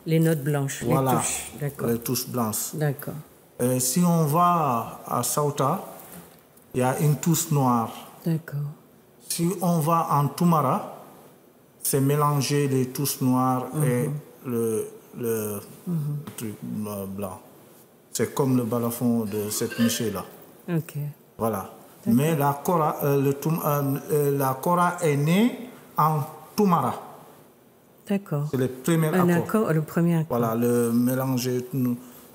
Speaker 1: les notes blanches,
Speaker 2: voilà,
Speaker 1: les touches. D'accord.
Speaker 2: Les touches blanches.
Speaker 1: D'accord.
Speaker 2: Et si on va à sauta, il y a une touche noire.
Speaker 1: D'accord.
Speaker 2: Si on va en tumara, c'est mélanger les touches noires et le truc blanc. C'est comme le balafon de cette Michel-là.
Speaker 1: OK.
Speaker 2: Voilà. Mais la kora, la kora est née en tumara.
Speaker 1: D'accord.
Speaker 2: C'est le premier accord.
Speaker 1: Le premier accord.
Speaker 2: Voilà, le mélanger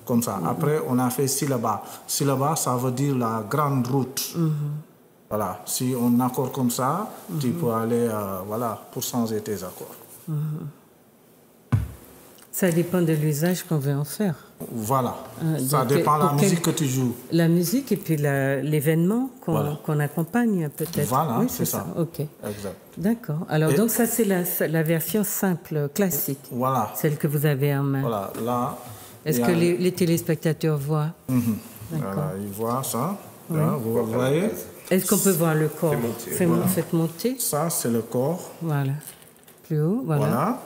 Speaker 2: comme ça. Après, on a fait syllaba. Syllaba, ça veut dire la grande route. Voilà. Si on accorde comme ça, tu peux aller, voilà, pour changer tes accords.
Speaker 1: Ça dépend de l'usage qu'on veut en faire.
Speaker 2: Voilà. Ça dépend de la musique que tu joues.
Speaker 1: La musique et puis l'événement qu'on accompagne peut-être.
Speaker 2: Voilà,
Speaker 1: oui,
Speaker 2: c'est ça.
Speaker 1: OK.
Speaker 2: Exact.
Speaker 1: D'accord. Alors, donc ça, c'est la version simple, classique.
Speaker 2: Voilà.
Speaker 1: Celle que vous avez en main.
Speaker 2: Voilà. Là.
Speaker 1: Est-ce que les téléspectateurs voient?
Speaker 2: Voilà, ils voient ça.
Speaker 1: Oui.
Speaker 2: Là, vous voyez.
Speaker 1: Est-ce qu'on peut voir le corps? Faites monter.
Speaker 2: Ça, c'est le corps.
Speaker 1: Voilà. Plus haut, voilà.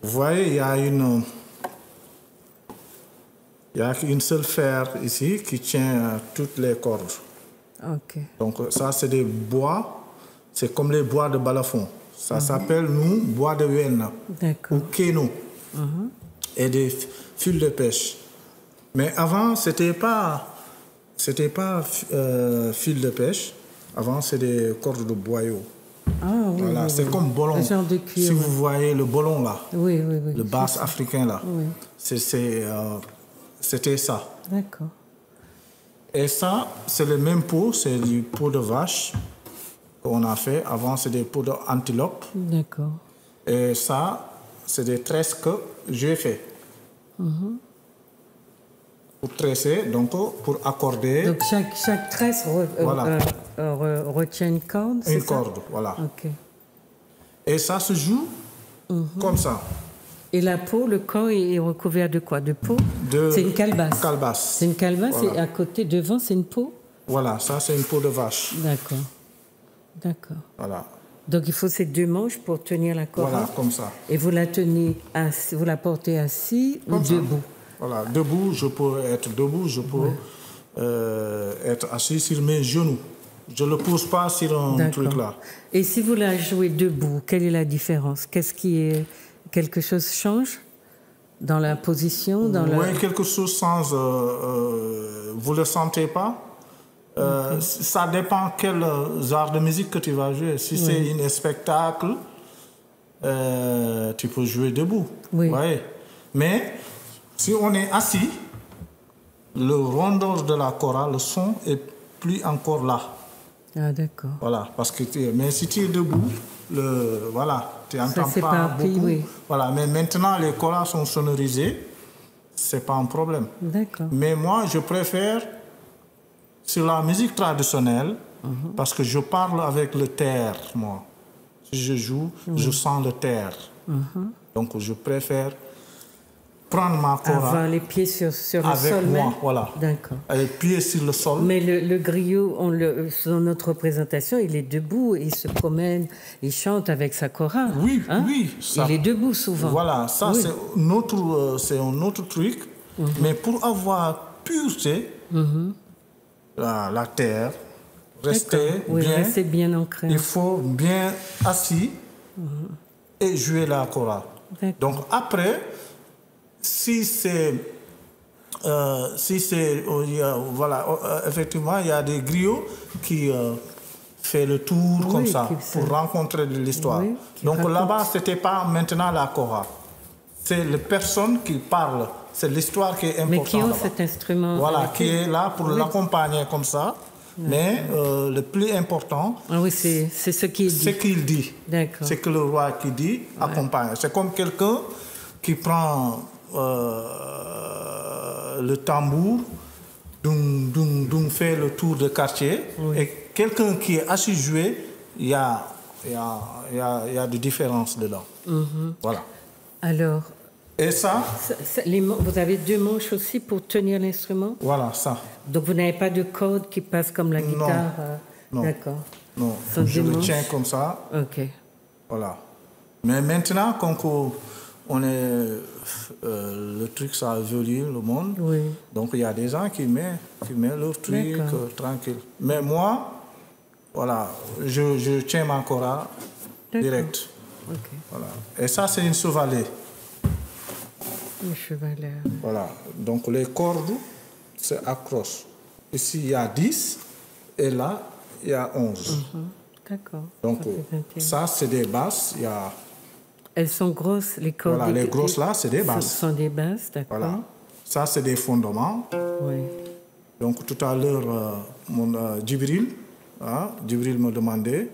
Speaker 2: Vous voyez, il y a une seule fer ici qui tient toutes les cordes.
Speaker 1: OK.
Speaker 2: Donc ça, c'est des bois. C'est comme les bois de balafon. Ça s'appelle, nous, bois de Vienna.
Speaker 1: D'accord.
Speaker 2: Ou keno. Et des fils de pêche. Mais avant, c'était pas fil de pêche. Avant, c'est des cordes de boyau.
Speaker 1: Ah, oui,
Speaker 2: voilà,
Speaker 1: oui,
Speaker 2: c'est
Speaker 1: oui.
Speaker 2: comme bolon.
Speaker 1: Genre de cuir,
Speaker 2: si vous voyez le bolon là,
Speaker 1: oui.
Speaker 2: le basse africain là, c'était ça.
Speaker 1: D'accord.
Speaker 2: Et ça, c'est le même pot, c'est du pot de vache qu'on a fait. Avant, c'est des pots d'antilope.
Speaker 1: D'accord.
Speaker 2: Et ça, c'est des tresses que j'ai fait. Pour tresser, donc pour accorder.
Speaker 1: Donc chaque tresse retient une corde, c'est ça?
Speaker 2: Une corde, voilà.
Speaker 1: OK.
Speaker 2: Et ça se joue comme ça.
Speaker 1: Et la peau, le corps est recouvert de quoi? De peau? C'est une calebasse.
Speaker 2: Calebasse.
Speaker 1: C'est une calebasse
Speaker 2: voilà.
Speaker 1: Et à côté, devant, c'est une peau?
Speaker 2: Voilà, ça c'est une peau de vache.
Speaker 1: D'accord. D'accord.
Speaker 2: Voilà.
Speaker 1: Donc il faut ces deux manches pour tenir la corde.
Speaker 2: Voilà, comme ça.
Speaker 1: Et vous la tenez assis, vous la portez assis ou debout?
Speaker 2: Voilà, debout, je peux être debout, je peux être assis sur mes genoux. Je ne le pose pas sur un truc là.
Speaker 1: Et si vous la jouez debout, quelle est la différence? Quelque chose change dans la position?
Speaker 2: Oui, quelque chose change. Vous ne le sentez pas? Ça dépend quel genre de musique que tu vas jouer. Si c'est un spectacle, tu peux jouer debout.
Speaker 1: Oui.
Speaker 2: Ouais. Mais si on est assis, le rondeur de la kora, le son est plus encore là.
Speaker 1: Ah, d'accord.
Speaker 2: Voilà, parce que mais si tu es debout, voilà, tu n'entends pas beaucoup.
Speaker 1: Oui.
Speaker 2: Voilà, mais maintenant les koras sont sonorisés, c'est pas un problème.
Speaker 1: D'accord.
Speaker 2: Mais moi, je préfère sur la musique traditionnelle parce que je parle avec le terre, moi. Si je joue, je sens le terre. Donc je préfère prendre ma kora.
Speaker 1: Avoir les pieds sur le sol.
Speaker 2: Avec moi, voilà.
Speaker 1: D'accord.
Speaker 2: Les pieds sur le sol.
Speaker 1: Mais le griot, dans notre représentation, il est debout, il se promène, il chante avec sa kora.
Speaker 2: Oui,
Speaker 1: hein?
Speaker 2: oui. Ça,
Speaker 1: il est debout souvent.
Speaker 2: Voilà, ça oui. C'est un autre truc. Mais pour avoir pureté, la terre, rester
Speaker 1: bien ancré.
Speaker 2: Il faut bien assis et jouer la kora. Donc après, si c'est voilà, effectivement, il y a des griots qui fait le tour comme ça pour rencontrer de l'histoire. Oui, donc là-bas, c'était pas maintenant la kora. C'est les personnes qui parlent. C'est l'histoire qui est importante.
Speaker 1: Mais qui ont cet instrument.
Speaker 2: Voilà, qui est là pour l'accompagner comme ça. Mais le plus important,
Speaker 1: c'est ce qu'il dit.
Speaker 2: C'est qu'il dit. C'est que le roi qui dit accompagne. C'est comme quelqu'un qui prend le tambour, fait le tour de quartier. Et quelqu'un qui est assis jouer, il y a des différences dedans. Voilà.
Speaker 1: Alors.
Speaker 2: Et ça,
Speaker 1: vous avez 2 manches aussi pour tenir l'instrument?
Speaker 2: Voilà, ça.
Speaker 1: Donc vous n'avez pas de corde qui passe comme la guitare?
Speaker 2: Non.
Speaker 1: D'accord.
Speaker 2: Non, je le tiens comme ça.
Speaker 1: Ok.
Speaker 2: Voilà. Mais maintenant, quand on est... le truc, ça a évolué, le monde.
Speaker 1: Oui.
Speaker 2: Donc il y a des gens qui mettent leur truc tranquille. Mais moi, voilà, je tiens ma kora direct.
Speaker 1: Okay.
Speaker 2: Voilà. Et ça, c'est une chevalet.
Speaker 1: Le chevalet.
Speaker 2: Voilà. Donc les cordes, c'est accroche. Ici, il y a 10 et là, il y a 11.
Speaker 1: D'accord.
Speaker 2: Donc ça, c'est des basses. Il y a...
Speaker 1: Elles sont grosses, les cordes.
Speaker 2: Voilà, les grosses là, c'est des basses.
Speaker 1: Ce sont des basses, d'accord.
Speaker 2: Voilà. Ça, c'est des fondements.
Speaker 1: Oui.
Speaker 2: Donc tout à l'heure, Djibril me demandait,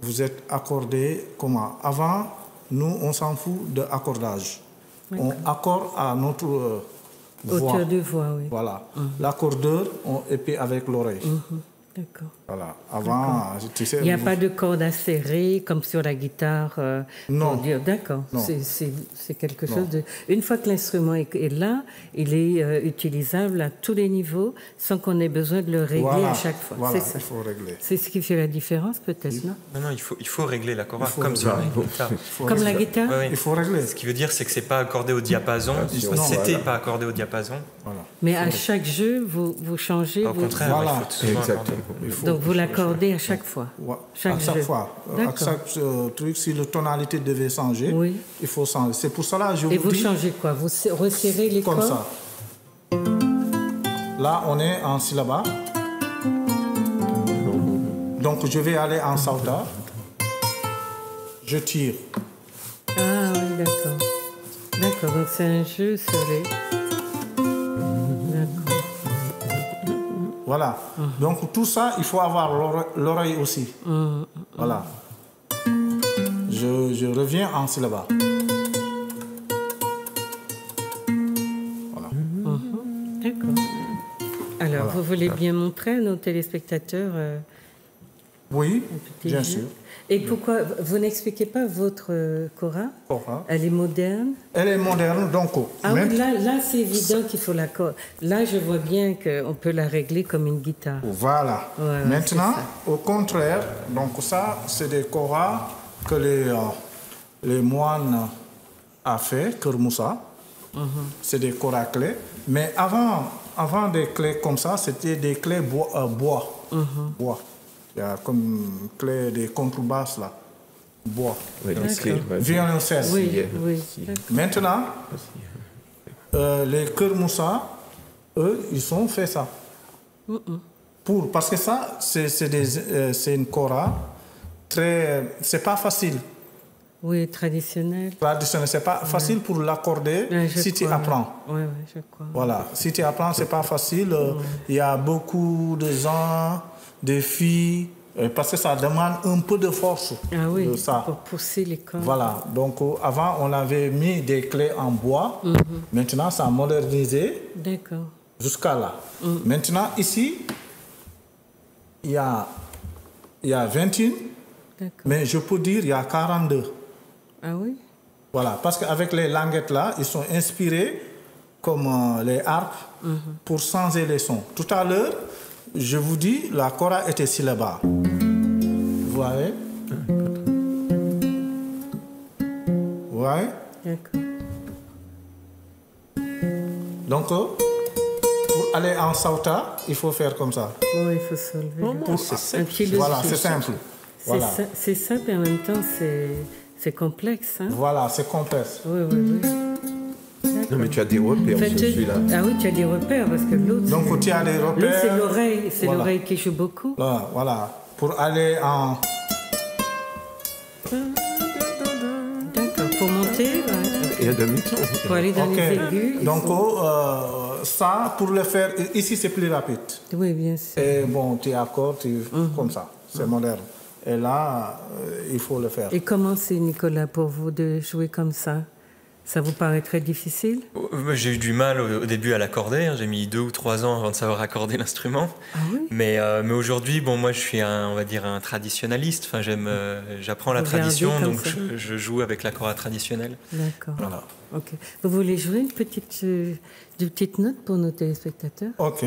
Speaker 2: vous êtes accordé comment? Avant, nous, on s'en fout de accordage. On accorde à notre voix.
Speaker 1: Hauteur de voix, oui.
Speaker 2: Voilà. L'accordeur, on épée avec l'oreille.
Speaker 1: D'accord.
Speaker 2: Voilà. Avant, tu sais...
Speaker 1: Il n'y a pas de corde à serrer comme sur la guitare.
Speaker 2: Non.
Speaker 1: D'accord. C'est quelque chose de... Une fois que l'instrument est là, il est utilisable à tous les niveaux sans qu'on ait besoin de le régler à chaque fois.
Speaker 2: Voilà,
Speaker 1: c'est ça.
Speaker 2: Il faut régler.
Speaker 1: C'est ce qui fait la différence, peut-être, non?
Speaker 3: Non, il faut régler la kora comme sur la guitare.
Speaker 1: Comme la guitare?
Speaker 3: Oui.
Speaker 2: Il faut régler.
Speaker 3: Ce qui veut dire, c'est que c'est pas accordé au diapason. C'était pas accordé au diapason.
Speaker 1: Voilà. Mais à chaque jeu, vous changez.
Speaker 3: Au contraire,
Speaker 2: voilà.
Speaker 3: Exactement.
Speaker 1: Donc vous l'accordez à chaque fois.
Speaker 2: À chaque fois. À chaque truc, si la tonalité devait changer, il faut changer. C'est pour cela que je vous dis...
Speaker 1: Et vous changez quoi? Vous resserrez les cordes?
Speaker 2: Comme ça. Là, on est en syllaba. Donc je vais aller en sauta. Je tire.
Speaker 1: Ah oui, d'accord. D'accord, donc c'est un jeu sur les... D'accord.
Speaker 2: Voilà. Donc tout ça, il faut avoir l'oreille aussi. Voilà. Je reviens en syllaba. Voilà.
Speaker 1: D'accord. Alors, vous voulez bien montrer à nos téléspectateurs
Speaker 2: oui, bien sûr.
Speaker 1: Et pourquoi vous n'expliquez pas votre kora? Elle est moderne?
Speaker 2: Elle est moderne, donc...
Speaker 1: oui, là c'est évident qu'il faut la corde. Là, je vois bien qu'on peut la régler comme une guitare.
Speaker 2: Voilà. Maintenant, au contraire, donc ça, c'est des koras que les moines ont fait, Kër Moussa. C'est des koras clés. Mais avant des clés comme ça, c'était des clés bois. Bois. Il y a comme clé des contrebasses là, bois. Violon 16.
Speaker 1: Oui.
Speaker 2: Maintenant, les Kër Moussa, eux, ils ont fait ça. Parce que ça, c'est une kora très... C'est pas facile.
Speaker 1: Oui, traditionnel.
Speaker 2: Traditionnel, c'est pas facile pour l'accorder si tu apprends.
Speaker 1: Oui, je crois.
Speaker 2: Voilà, si tu apprends, c'est pas facile. Il y a beaucoup de gens... des filles, parce que ça demande un peu de force.
Speaker 1: Ah oui,
Speaker 2: de ça.
Speaker 1: Pour pousser les cordes.
Speaker 2: Voilà, donc avant on avait mis des clés en bois, maintenant ça a modernisé.
Speaker 1: D'accord.
Speaker 2: Jusqu'à là. Maintenant ici, il y a 21, mais je peux dire il y a 42.
Speaker 1: Ah oui?
Speaker 2: Voilà, parce qu'avec les languettes là, ils sont inspirés comme les harpes pour changer les sons. Tout à l'heure, je vous dis, la kora était syllabaire. Vous voyez? Vous voyez?
Speaker 1: D'accord.
Speaker 2: Donc, pour aller en sauta, il faut faire comme ça.
Speaker 1: Oh, il faut se lever.
Speaker 2: Voilà, c'est simple. Voilà.
Speaker 1: C'est simple et en même temps, c'est complexe. Hein?
Speaker 2: Voilà, c'est complexe.
Speaker 1: Oui, oui, oui.
Speaker 4: Non, mais tu as des repères sur celui-là.
Speaker 1: Ah oui, tu as des repères parce que l'autre.
Speaker 2: Donc, tu as des repères.
Speaker 1: L'autre, c'est l'oreille. C'est l'oreille qui joue beaucoup.
Speaker 2: Là, voilà. Pour aller en.
Speaker 1: D'accord. Pour monter.
Speaker 4: Il y a demi-temps.
Speaker 1: Pour aller dans les aigus.
Speaker 2: Donc, ça, pour le faire, ici, c'est plus rapide.
Speaker 1: Oui, bien sûr.
Speaker 2: Et bon, tu accordes comme ça. C'est moderne. Et là, il faut le faire.
Speaker 1: Et comment c'est, Nicolas, pour vous de jouer comme ça? Ça vous paraît très difficile?
Speaker 3: J'ai eu du mal au début à l'accorder. J'ai mis 2 ou 3 ans avant de savoir accorder l'instrument.
Speaker 1: Ah oui?
Speaker 3: Mais aujourd'hui, bon, moi, je suis on va dire un traditionnaliste. Enfin, j'apprends la tradition, donc je joue avec la kora traditionnelle.
Speaker 1: D'accord.
Speaker 2: Voilà.
Speaker 1: Ok. Vous voulez jouer une petite note pour nos téléspectateurs?
Speaker 2: Ok.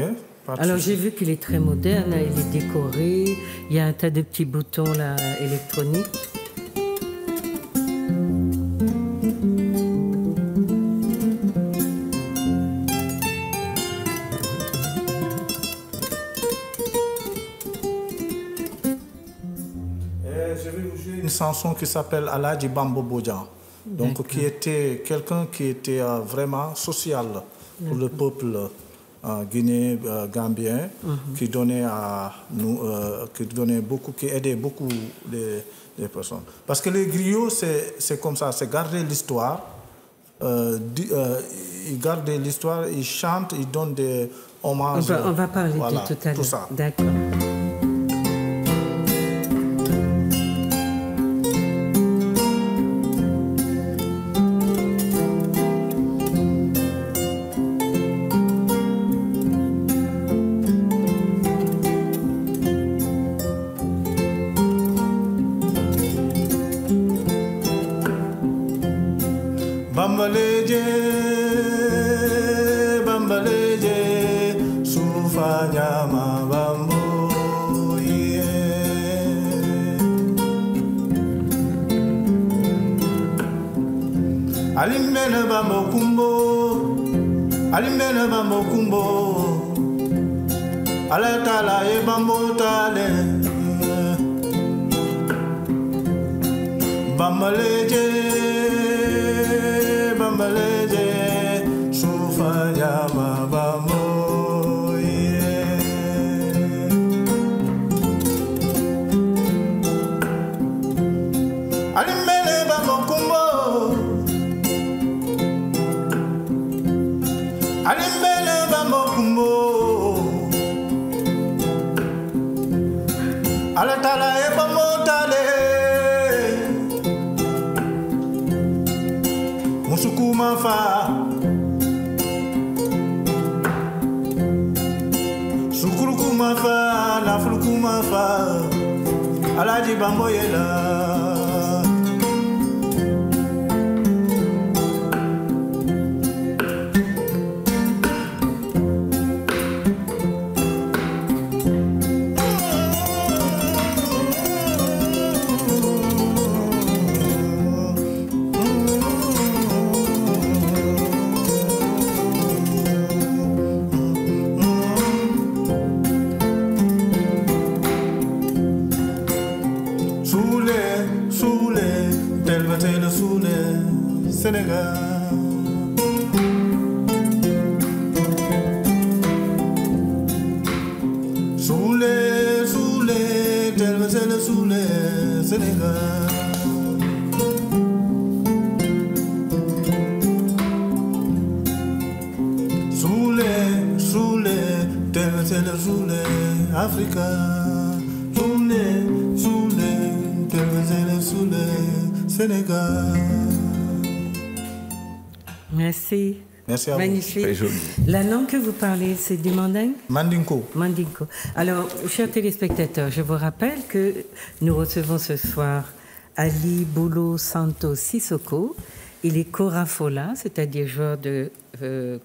Speaker 1: Alors j'ai vu qu'il est très moderne, il est décoré, il y a un tas de petits boutons là électroniques.
Speaker 2: Je vais vous jouer une chanson qui s'appelle Aladji Bambo Bojang, donc qui était quelqu'un qui était vraiment social pour le peuple guinéen, gambien, qui donnait à nous, qui aidait beaucoup les personnes. Parce que les griots, c'est comme ça, c'est garder l'histoire. Ils gardent l'histoire, ils chantent, ils donnent des hommages.
Speaker 1: On va parler
Speaker 2: voilà,
Speaker 1: de tout à l'heure.
Speaker 2: tout ça.
Speaker 1: D'accord.
Speaker 2: Bambaleje, bambaleje, sufanyama bambo ye. Alimene bambo kumbo, alimene bambo kumbo, alatala e bambo tale. Bambaleje. Bambaleje, sufanyama bambo ye. Alimele bambo kumbo, alimele bambo kumbo, alatala e bambo tale. Musukuma fa, sukurukuma fa, nafulukuma fa, Aladji Bambo yela. Sénégal. Soulé, tel c'est le soulé, Sénégal. Soulé, tel c'est le soulé, Africa. Soulé, tel c'est le soulé, Sénégal.
Speaker 1: Merci.
Speaker 2: Merci à vous.
Speaker 1: Magnifique. La langue que vous parlez, c'est du mandingue?
Speaker 2: Mandinko.
Speaker 1: Mandinko. Alors, chers téléspectateurs, je vous rappelle que nous recevons ce soir Ali Boulo Santo Sissoko, Il est kora-fola, c'est-à-dire joueur de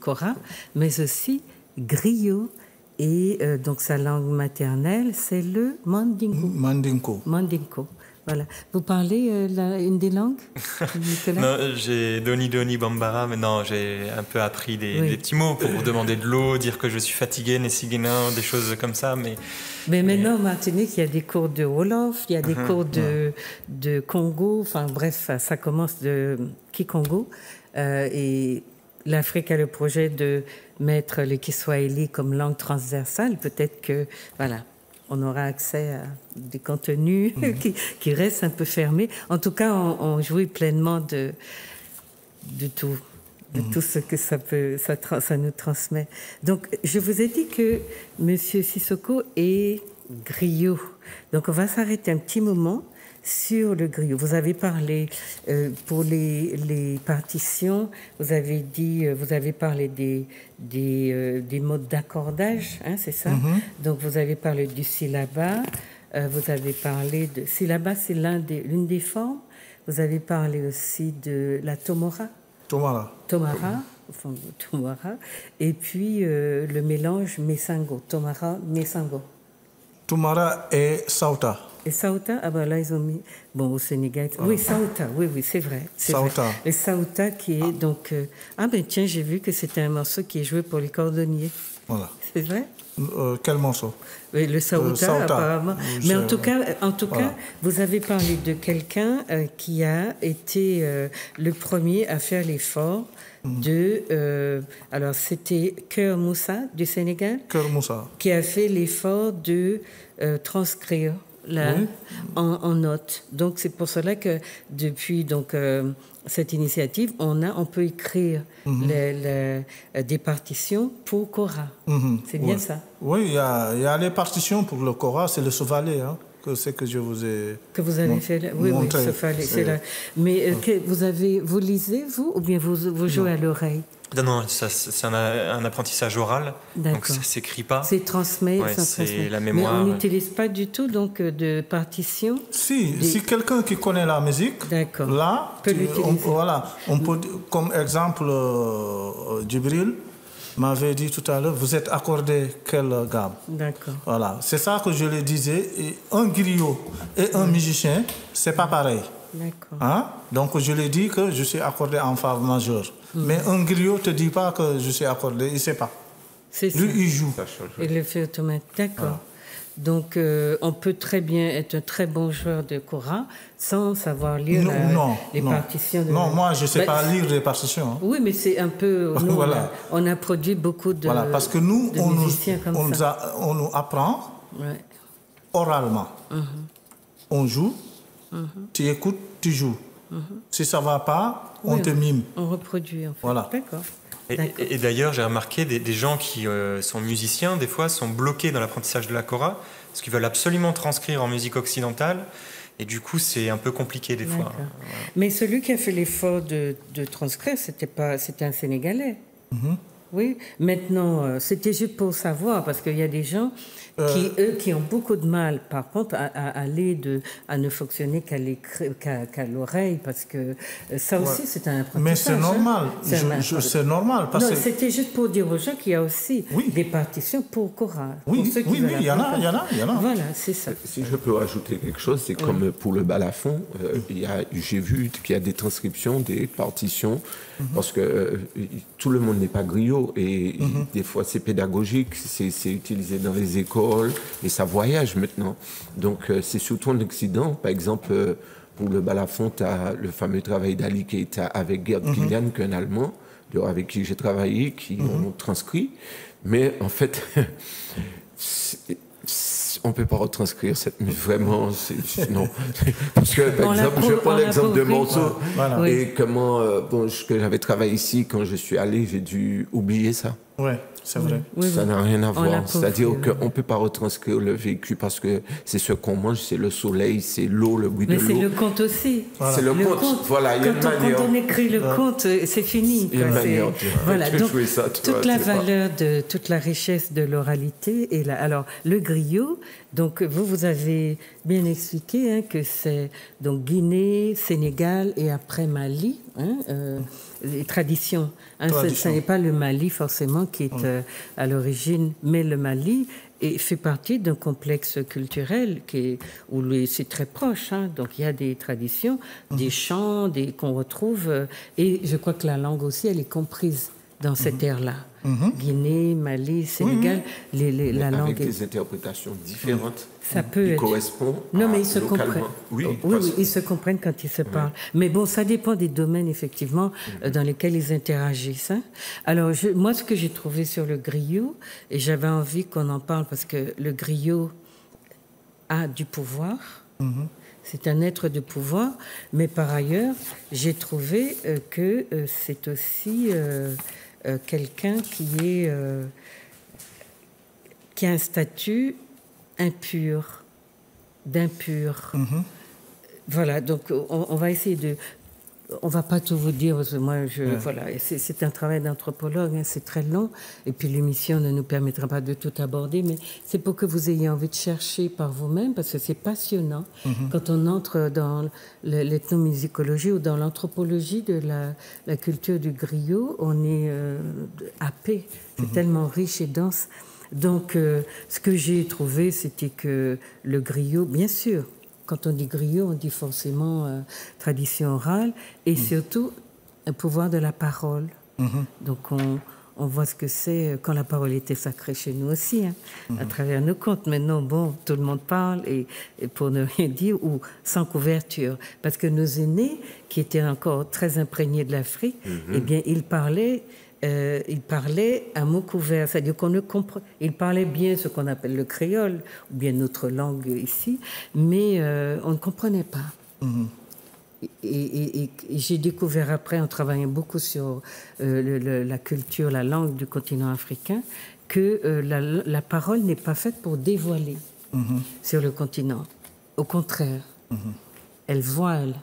Speaker 1: kora, mais aussi griot. Et donc sa langue maternelle, c'est le mandingo. Mandingo. Voilà. Vous parlez une des langues, Nicolas?
Speaker 3: Non, j'ai Doni Doni Bambara, mais non, j'ai un peu appris des petits mots pour demander de l'eau, dire que je suis fatigué, Nessigénin, des choses comme ça.
Speaker 1: Mais maintenant, en Martinique, il y a des cours de Wolof, il y a des cours de Congo, enfin bref, ça commence de Kikongo. Et l'Afrique a le projet de mettre le Kiswahili comme langue transversale. Peut-être que, voilà, on aura accès à des contenus qui restent un peu fermés. En tout cas, on jouit pleinement de tout, tout ce que ça nous transmet. Donc, je vous ai dit que M. Sissoko est griot. Donc, on va s'arrêter un petit moment sur le griot. Vous avez parlé pour les partitions, vous avez parlé des modes d'accordage, hein, c'est ça? Donc vous avez parlé du syllaba, vous avez parlé de syllaba, c'est l'une des formes. Vous avez parlé aussi de la tomara. Tomara, et puis le mélange mesango, tomara, mesango.
Speaker 2: Tomara et sauta.
Speaker 1: Et Sauta, ah ben là ils ont mis, bon au Sénégal, oui Sauta, oui c'est vrai.
Speaker 2: Sauta.
Speaker 1: Le Sauta qui est donc, ah ben tiens j'ai vu que c'était un morceau qui est joué pour les cordonniers.
Speaker 2: Voilà.
Speaker 1: C'est vrai?
Speaker 2: Quel morceau?
Speaker 1: Oui, le Sauta apparemment. Mais en tout cas, vous avez parlé de quelqu'un qui a été le premier à faire l'effort alors c'était Cœur Moussa du Sénégal.
Speaker 2: Cœur Moussa.
Speaker 1: Qui a fait l'effort de transcrire en notes. Donc c'est pour cela que depuis cette initiative, on peut écrire des partitions pour kora. C'est bien ça?
Speaker 2: Oui, il y a les partitions pour le kora, c'est le sovalé, hein, que je vous ai
Speaker 1: que vous avez fait. Oui,
Speaker 2: montré.
Speaker 1: C'est là. Mais vous lisez vous ou bien vous jouez à l'oreille?
Speaker 3: Non, c'est un apprentissage oral, donc ça ne s'écrit pas.
Speaker 1: C'est transmet,
Speaker 3: c'est la mémoire.
Speaker 1: Mais on n'utilise pas du tout donc de partition.
Speaker 2: Si quelqu'un qui connaît la musique, là, on peut, comme exemple, Djibril m'avait dit tout à l'heure, vous êtes accordé quelle gamme?
Speaker 1: D'accord.
Speaker 2: Voilà, c'est ça que je le disais. Et un griot et un musicien, c'est pas pareil.
Speaker 1: D'accord.
Speaker 2: Hein? Donc je lui ai dit que je suis accordé en fa majeur. Mais un griot ne te dit pas que je suis accordé, il ne sait pas.
Speaker 1: C'est ça.
Speaker 2: Lui, il joue.
Speaker 1: Il le fait automatiquement. D'accord. Voilà. Donc on peut très bien être un très bon joueur de kora sans savoir lire les partitions.
Speaker 2: Non, moi je ne sais pas lire les partitions. Hein.
Speaker 1: Oui, mais c'est un peu... Nous, on a produit beaucoup de
Speaker 2: Voilà, parce que nous, on nous apprend oralement. On joue. Tu écoutes, tu joues. Si ça ne va pas, on te mime.
Speaker 1: On reproduit, en fait.
Speaker 2: Voilà.
Speaker 1: D'accord.
Speaker 3: Et d'ailleurs, j'ai remarqué des gens qui sont musiciens, des fois, sont bloqués dans l'apprentissage de la kora, parce qu'ils veulent absolument transcrire en musique occidentale. Et du coup, c'est un peu compliqué des fois. Voilà.
Speaker 1: Mais celui qui a fait l'effort de transcrire, c'était un Sénégalais. Oui. Maintenant, c'était juste pour savoir, parce qu'il y a des gens qui ont beaucoup de mal, par contre, à ne fonctionner qu'à l'oreille, parce que ça aussi, c'est un apprentissage.
Speaker 2: Mais c'est normal. C'est normal.
Speaker 1: Non, c'était juste pour dire aux gens qu'il y a aussi des partitions pour kora.
Speaker 2: Oui, il y en a.
Speaker 1: Voilà, c'est ça.
Speaker 4: Si je peux ajouter quelque chose, c'est comme pour le balafon, j'ai vu qu'il y a des transcriptions, des partitions, parce que tout le monde n'est pas griot, et des fois c'est pédagogique, c'est utilisé dans les écoles, et ça voyage maintenant. Donc c'est surtout en Occident, par exemple, pour le balafon, tu as le fameux travail d'Ali Keita avec Gerd Kilian, qu'un Allemand, avec qui j'ai travaillé, qui ont transcrit. Mais en fait, on ne peut pas retranscrire cette musique, vraiment, non. Parce que, par exemple, je prends l'exemple de morceaux, et comment, que j'avais travaillé ici, quand je suis allé, j'ai dû oublier ça.
Speaker 2: Oui, c'est vrai.
Speaker 4: Ça n'a rien à voir. C'est-à-dire qu'on ne peut pas retranscrire le vécu parce que c'est ce qu'on mange, c'est le soleil, c'est l'eau, le bruit de l'eau.
Speaker 1: Mais c'est le conte aussi.
Speaker 4: Voilà. C'est le conte. Voilà, il y a une manière.
Speaker 1: Quand on écrit le conte, c'est fini.
Speaker 4: Il y a une manière.
Speaker 1: Voilà, donc toute la valeur, toute la richesse de l'oralité est là. Alors, le griot, donc vous avez bien expliqué que c'est donc Guinée, Sénégal et après Mali, hein, les traditions. Hein, ce n'est pas le Mali forcément qui est à l'origine, mais le Mali fait partie d'un complexe culturel où c'est très proche. Hein, donc il y a des traditions, des chants qu'on retrouve, et je crois que la langue aussi, elle est comprise dans cette ère-là. Guinée, Mali, Sénégal, la langue...
Speaker 4: Avec des interprétations différentes.
Speaker 1: Ça peut être...
Speaker 4: correspond
Speaker 1: non, mais ils se comprennent.
Speaker 4: Oui,
Speaker 1: ils se comprennent quand ils se parlent. Mais bon, ça dépend des domaines, effectivement, dans lesquels ils interagissent. Hein. Alors, moi, ce que j'ai trouvé sur le griot, et j'avais envie qu'on en parle parce que le griot a du pouvoir. C'est un être de pouvoir, mais par ailleurs, j'ai trouvé que c'est aussi quelqu'un qui a un statut impur, d'impur. Voilà, donc on va essayer de... On ne va pas tout vous dire, parce que moi, voilà, c'est un travail d'anthropologue, hein, c'est très long, et puis l'émission ne nous permettra pas de tout aborder, mais c'est pour que vous ayez envie de chercher par vous-même, parce que c'est passionnant. Quand on entre dans l'ethnomusicologie ou dans l'anthropologie de la culture du griot, on est happé, c'est tellement riche et dense. Donc, ce que j'ai trouvé, c'était que le griot, bien sûr, quand on dit griot, on dit forcément tradition orale et surtout un pouvoir de la parole. Donc, on voit ce que c'est quand la parole était sacrée chez nous aussi, hein, à travers nos contes. Maintenant, bon, tout le monde parle et pour ne rien dire ou sans couverture. Parce que nos aînés, qui étaient encore très imprégnés de l'Afrique, eh bien, ils parlaient à mots couverts, c'est-à-dire qu'on ne comprend. Il parlait bien ce qu'on appelle le créole, ou bien notre langue ici, mais on ne comprenait pas. Et j'ai découvert après, en travaillant beaucoup sur la culture, la langue du continent africain, que la parole n'est pas faite pour dévoiler sur le continent. Au contraire, elle voile.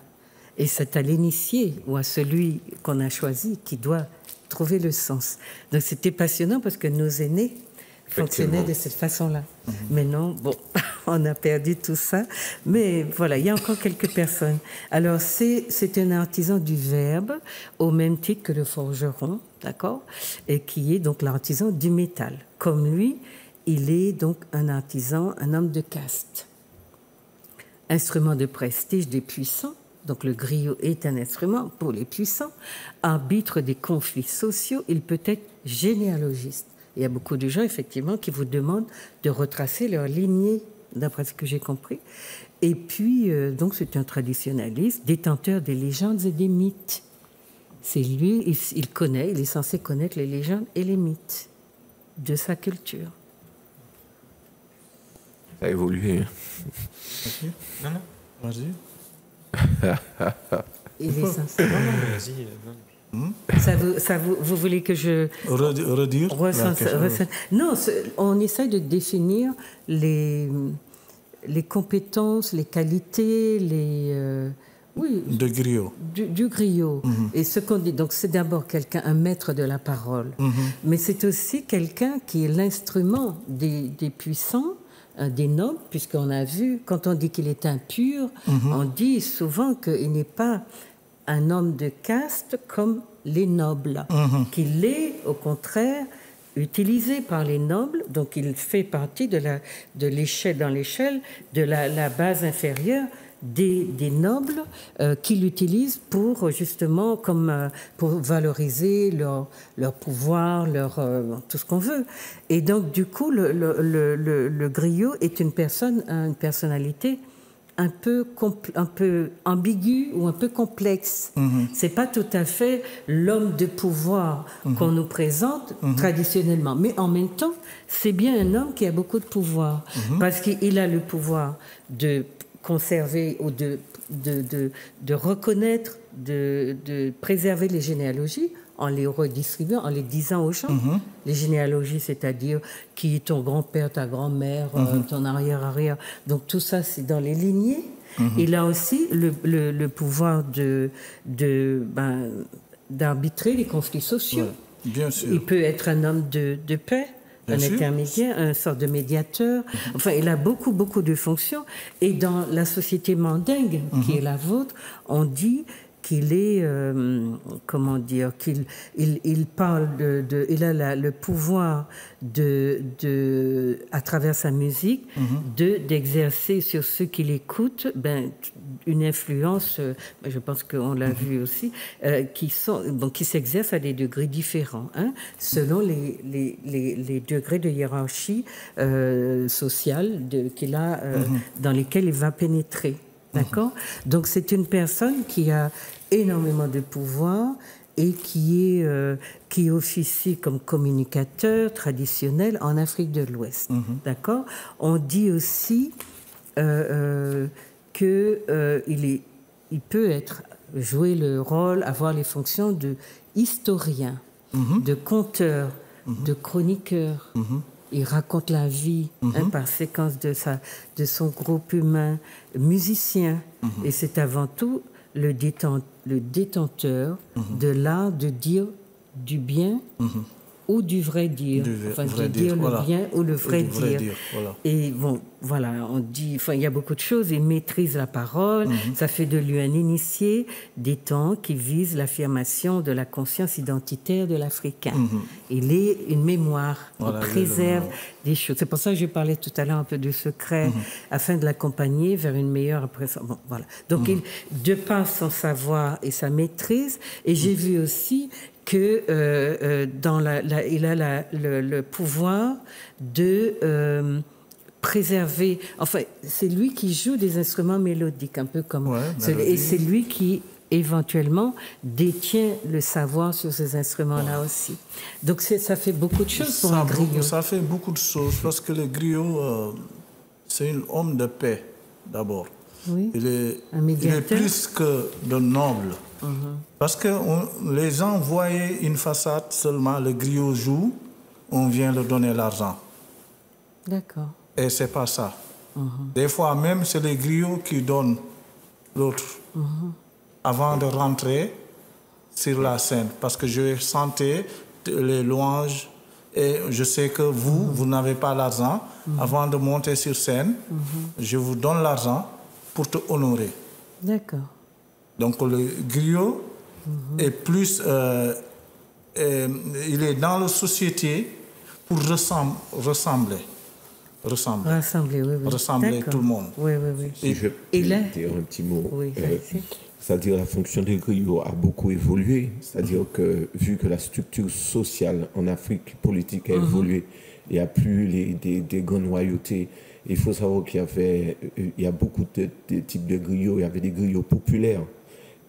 Speaker 1: Et c'est à l'initié ou à celui qu'on a choisi qui doit trouver le sens. Donc c'était passionnant parce que nos aînés fonctionnaient de cette façon-là. Mais non, bon, on a perdu tout ça. Mais voilà, il y a encore quelques personnes. Alors c'est un artisan du verbe au même titre que le forgeron, d'accord, et qui est donc l'artisan du métal. Comme lui, il est donc un artisan, un homme de caste. Instrument de prestige des puissants. Donc le griot est un instrument pour les puissants, arbitre des conflits sociaux, il peut être généalogiste. Il y a beaucoup de gens, effectivement, qui vous demandent de retracer leur lignée, d'après ce que j'ai compris. Et puis, donc c'est un traditionnaliste, détenteur des légendes et des mythes. C'est lui, il est censé connaître les légendes et les mythes de sa culture.
Speaker 4: Ça a évolué.
Speaker 3: Non, non.
Speaker 2: Vas-y.
Speaker 1: Il est censé. Vous voulez que je
Speaker 2: redire
Speaker 1: Non, on essaie de définir les compétences, les qualités,
Speaker 2: de griot.
Speaker 1: Du griot. Et ce qu'on dit, donc c'est d'abord quelqu'un, un maître de la parole, mais c'est aussi quelqu'un qui est l'instrument des puissants, des nobles, puisqu'on a vu, quand on dit qu'il est impur, on dit souvent qu'il n'est pas un homme de caste comme les nobles, qu'il est, au contraire, utilisé par les nobles, donc il fait partie de l'échelle, dans l'échelle de la base inférieure des nobles qui l'utilisent pour justement pour valoriser leur pouvoir, tout ce qu'on veut. Et donc du coup le griot est une personnalité un peu ambiguë ou un peu complexe. C'est pas tout à fait l'homme de pouvoir qu'on nous présente traditionnellement, mais en même temps c'est bien un homme qui a beaucoup de pouvoir parce qu'il a le pouvoir de conserver ou de reconnaître, de préserver les généalogies en les redistribuant, en les disant aux gens. Les généalogies, c'est-à-dire qui est ton grand-père, ta grand-mère, ton arrière-arrière. Donc tout ça, c'est dans les lignées. Il a aussi le pouvoir d'arbitrer les conflits sociaux.
Speaker 2: Ouais, bien sûr.
Speaker 1: Il peut être un homme de paix, un intermédiaire, un sorte de médiateur. Enfin, il a beaucoup, beaucoup de fonctions. Et dans la société mandingue, qui est la vôtre, on dit qu'il est, comment dire, il parle il a le pouvoir à travers sa musique, d'exercer sur ceux qui l'écoutent, une influence, je pense qu'on l'a vu aussi, qui s'exerce à des degrés différents, hein, selon les degrés de hiérarchie sociale qu'il a, dans lesquels il va pénétrer. D'accord ? Donc c'est une personne qui a énormément de pouvoir et qui officie comme communicateur traditionnel en Afrique de l'Ouest. D'accord ? On dit aussi qu'il peut jouer le rôle, avoir les fonctions de historien, de conteur, de chroniqueur. Il raconte la vie par séquence de son groupe humain, musicien. Et c'est avant tout le détenteur de l'art de dire du bien ou du vrai dire. De dire le bien ou le vrai dire. Voilà. Et bon, voilà, on dit, il y a beaucoup de choses. Il maîtrise la parole. Ça fait de lui un initié des temps qui vise l'affirmation de la conscience identitaire de l'Africain. Il est une mémoire. Voilà, il préserve des choses. C'est pour ça que je parlais tout à l'heure un peu de secret, afin de l'accompagner vers une meilleure appréciation. Bon, voilà. Donc, de par son savoir et sa maîtrise, et j'ai vu aussi que il a le pouvoir de préserver. Enfin, c'est lui qui joue des instruments mélodiques, un peu comme. Et c'est lui qui éventuellement détient le savoir sur ces instruments-là aussi. Donc ça fait beaucoup de choses pour un griot.
Speaker 2: Ça fait beaucoup de choses parce que le griot, c'est un homme de paix d'abord.
Speaker 1: Oui.
Speaker 2: Il est plus que de noble. Parce que les gens voyaient une façade seulement, le griot joue, on vient leur donner l'argent.
Speaker 1: D'accord.
Speaker 2: Et c'est pas ça. Des fois même, c'est les griots qui donnent l'autre avant de rentrer sur la scène. Parce que je sentais les louanges et je sais que vous n'avez pas l'argent. Avant de monter sur scène, je vous donne l'argent pour te honorer.
Speaker 1: D'accord.
Speaker 2: Donc le griot est plus... il est dans la société pour ressembler. Rassembler tout le monde.
Speaker 1: Oui.
Speaker 4: Si je peux dire un petit mot.
Speaker 1: Oui,
Speaker 4: c'est-à-dire la fonction des griots a beaucoup évolué. C'est-à-dire que vu que la structure sociale en Afrique politique a évolué, il n'y a plus des grandes royautés. Il faut savoir qu'il y a beaucoup de types de griots. Il y avait des griots populaires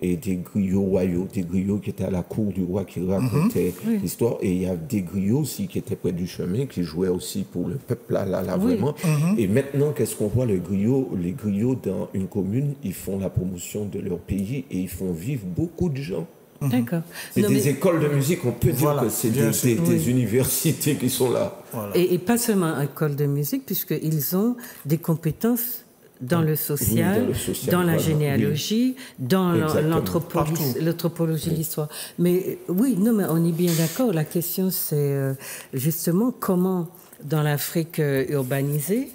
Speaker 4: et des griots royaux, des griots qui étaient à la cour du roi qui racontaient l'histoire. Et il y a des griots aussi qui étaient près du chemin, qui jouaient aussi pour le peuple là vraiment. Et maintenant, qu'est-ce qu'on voit? Les griots dans une commune, ils font la promotion de leur pays et ils font vivre beaucoup de gens.
Speaker 1: D'accord.
Speaker 4: C'est des écoles de musique, on peut dire que c'est des universités qui sont là.
Speaker 1: Voilà. Et pas seulement écoles de musique, puisqu'ils ont des compétences dans le social, dans la généalogie, dans l'anthropologie, l'histoire. Mais mais on est bien d'accord. La question, c'est justement comment, dans l'Afrique urbanisée,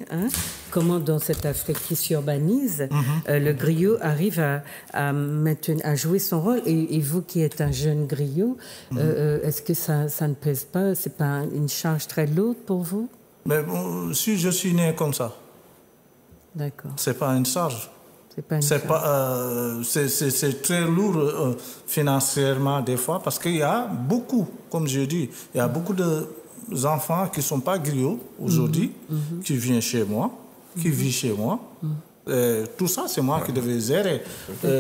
Speaker 1: comment dans cette Afrique qui s'urbanise, le griot arrive à jouer son rôle. Et vous qui êtes un jeune griot, est-ce que ça ne pèse pas? C'est pas une charge très lourde pour vous?
Speaker 2: Mais bon, si je suis né comme ça,
Speaker 1: d'accord.
Speaker 2: C'est pas une charge. C'est très lourd financièrement des fois parce qu'il y a beaucoup, comme je dis, il y a beaucoup d'enfants qui ne sont pas griots aujourd'hui, qui viennent chez moi, qui vivent chez moi. Tout ça, c'est moi qui devais gérer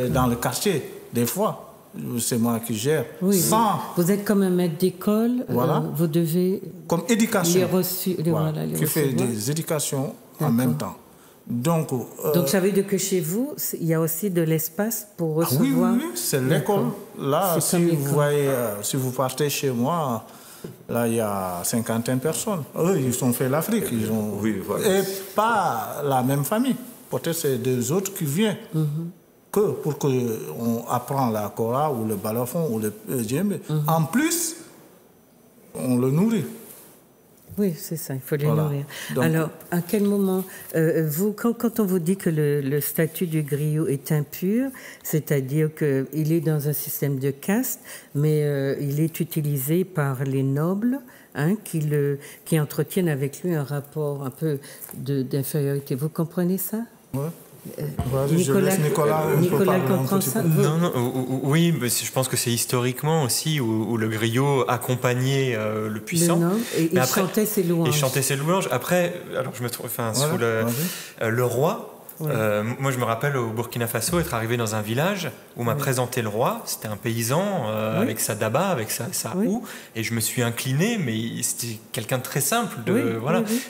Speaker 2: dans le quartier, des fois. C'est moi qui gère.
Speaker 1: Vous êtes comme un maître d'école, vous devez...
Speaker 2: Comme éducation.
Speaker 1: Qui
Speaker 2: fait des éducations en même temps. Donc,
Speaker 1: ça veut dire que chez vous, il y a aussi de l'espace pour recevoir...
Speaker 2: Oui, c'est l'école. Là, si vous voyez, si vous partez chez moi, là, il y a 50 personnes. Eux, ils ont fait l'Afrique. Et pas la même famille. Peut-être c'est des autres qui viennent. Pour qu'on apprenne la kora ou le balafon ou le djembé. En plus, on le nourrit.
Speaker 1: Oui, c'est ça, il faut les nourrir. Donc, alors, à quel moment, quand on vous dit que le statut du griot est impur, c'est-à-dire qu'il est dans un système de caste, mais il est utilisé par les nobles, qui entretiennent avec lui un rapport un peu d'infériorité. Vous comprenez ça?
Speaker 2: Oui. Nicolas
Speaker 1: comprend ça.
Speaker 3: Oui, mais je pense que c'est historiquement aussi où le griot accompagnait le puissant.
Speaker 1: Il chantait ses louanges.
Speaker 3: Il chantait ses louanges. Après, alors je me trouve, sous le roi. Moi, je me rappelle au Burkina Faso être arrivé dans un village où m'a présenté le roi. C'était un paysan avec sa daba, avec sa houe, et je me suis incliné. Mais c'était quelqu'un de très simple.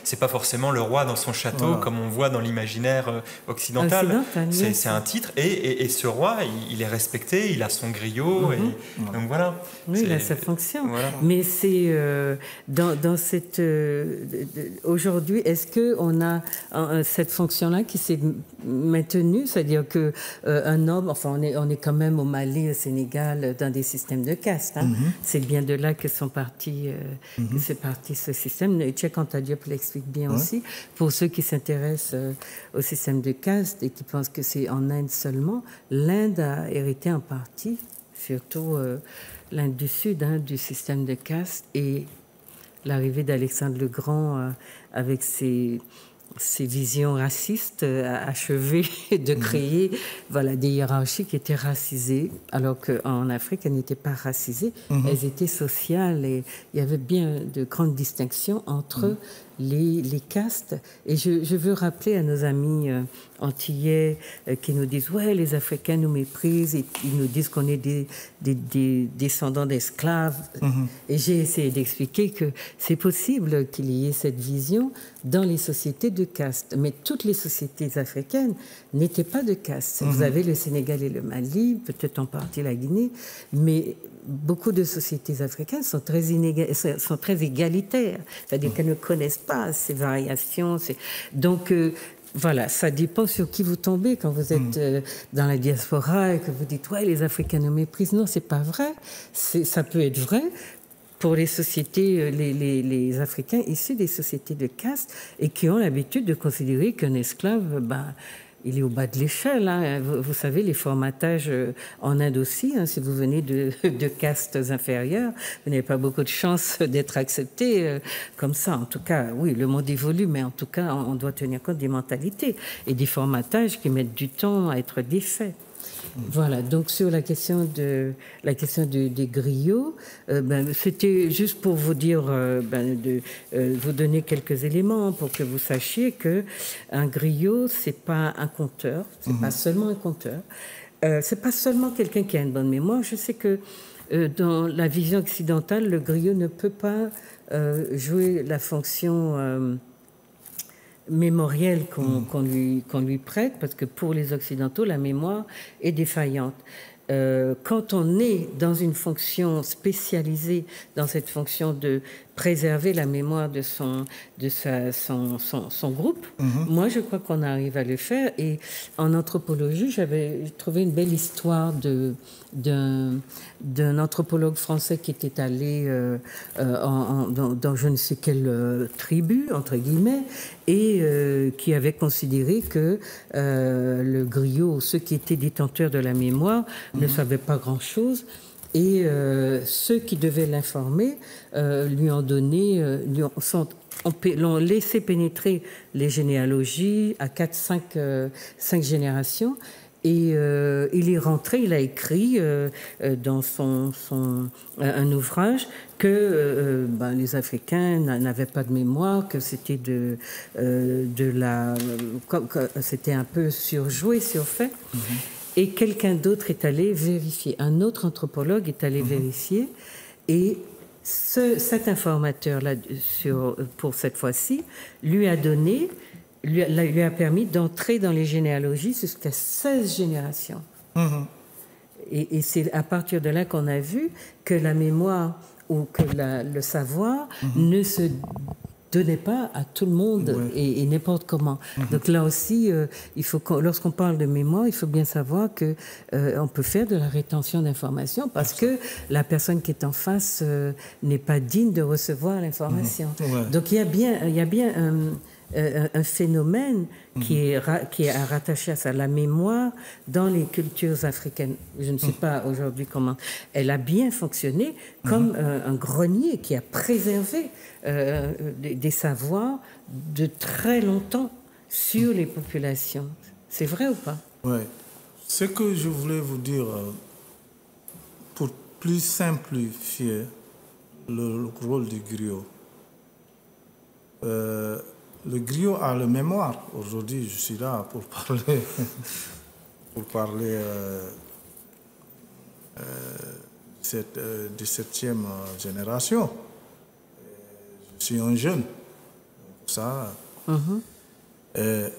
Speaker 3: C'est pas forcément le roi dans son château comme on voit dans l'imaginaire occidental. C'est un titre, et ce roi, il est respecté. Il a son griot, donc voilà.
Speaker 1: Oui, il a sa fonction. Voilà. Mais c'est dans cette aujourd'hui, est-ce que on a cette fonction-là qui s'est maintenu, c'est-à-dire que un homme, enfin on est quand même au Mali, au Sénégal, dans des systèmes de caste. C'est bien de là que sont partis, que c'est parti ce système. Et Cheikh Anta Diop l'explique bien aussi. Pour ceux qui s'intéressent au système de caste et qui pensent que c'est en Inde seulement, l'Inde a hérité en partie, surtout l'Inde du Sud, du système de caste, et l'arrivée d'Alexandre le Grand avec ses visions racistes achevées de créer des hiérarchies qui étaient racisées, alors qu'en Afrique, elles n'étaient pas racisées, elles étaient sociales, et il y avait bien de grandes distinctions entre les castes. Et je veux rappeler à nos amis antillais qui nous disent « Ouais, les Africains nous méprisent, et ils nous disent qu'on est des descendants d'esclaves. Et j'ai essayé d'expliquer que c'est possible qu'il y ait cette vision dans les sociétés de caste. Mais toutes les sociétés africaines n'étaient pas de caste. Vous avez le Sénégal et le Mali, peut-être en partie la Guinée, mais beaucoup de sociétés africaines sont très égalitaires, c'est-à-dire qu'elles ne connaissent pas ces variations. Donc, voilà, ça dépend sur qui vous tombez quand vous êtes dans la diaspora et que vous dites « Ouais, les Africains nous méprisent ». Non, c'est pas vrai. Ça peut être vrai pour les sociétés, les Africains issus des sociétés de caste et qui ont l'habitude de considérer qu'un esclave, il est au bas de l'échelle. Vous savez, les formatages en Inde aussi, si vous venez de castes inférieures, vous n'avez pas beaucoup de chances d'être accepté comme ça. En tout cas, oui, le monde évolue, mais en tout cas, on doit tenir compte des mentalités et des formatages qui mettent du temps à être défaits. Voilà, donc sur la question des griots, c'était juste pour vous dire, vous donner quelques éléments pour que vous sachiez que un griot, c'est pas un conteur, c'est pas seulement un conteur, c'est pas seulement quelqu'un qui a une bonne mémoire. Je sais que dans la vision occidentale, le griot ne peut pas jouer la fonction mémorielle qu'on lui prête, parce que pour les Occidentaux, la mémoire est défaillante. Quand on est dans une fonction spécialisée, dans cette fonction de préserver la mémoire de son groupe, moi je crois qu'on arrive à le faire. Et en anthropologie, j'avais trouvé une belle histoire d'un anthropologue français qui était allé dans je ne sais quelle tribu, entre guillemets, et qui avait considéré que le griot, ceux qui étaient détenteurs de la mémoire, ne savaient pas grand-chose. Et ceux qui devaient l'informer lui ont donné, l'ont laissé pénétrer les généalogies à 4-5 générations. Et il est rentré, il a écrit dans un ouvrage que les Africains n'avaient pas de mémoire, que c'était c'était un peu surjoué, surfait. Et quelqu'un d'autre est allé vérifier. Un autre anthropologue est allé vérifier. Et cet informateur-là, pour cette fois-ci, lui a permis d'entrer dans les généalogies jusqu'à 16 générations. Et c'est à partir de là qu'on a vu que la mémoire ou que le savoir ne se donnait pas à tout le monde et n'importe comment. Donc là aussi, lorsqu'on parle de mémoire, il faut bien savoir que on peut faire de la rétention d'informations parce que la personne qui est en face n'est pas digne de recevoir l'information. Donc il y a bien un phénomène qui est rattaché à ça, la mémoire dans les cultures africaines. Je ne sais pas aujourd'hui comment. Elle a bien fonctionné comme un grenier qui a préservé des savoirs de très longtemps sur les populations. C'est vrai ou pas?
Speaker 2: Oui. Ce que je voulais vous dire, pour plus simplifier le rôle du griot, le griot a la mémoire. Aujourd'hui, je suis là pour parler de 7e génération. Je suis un jeune. Ça, le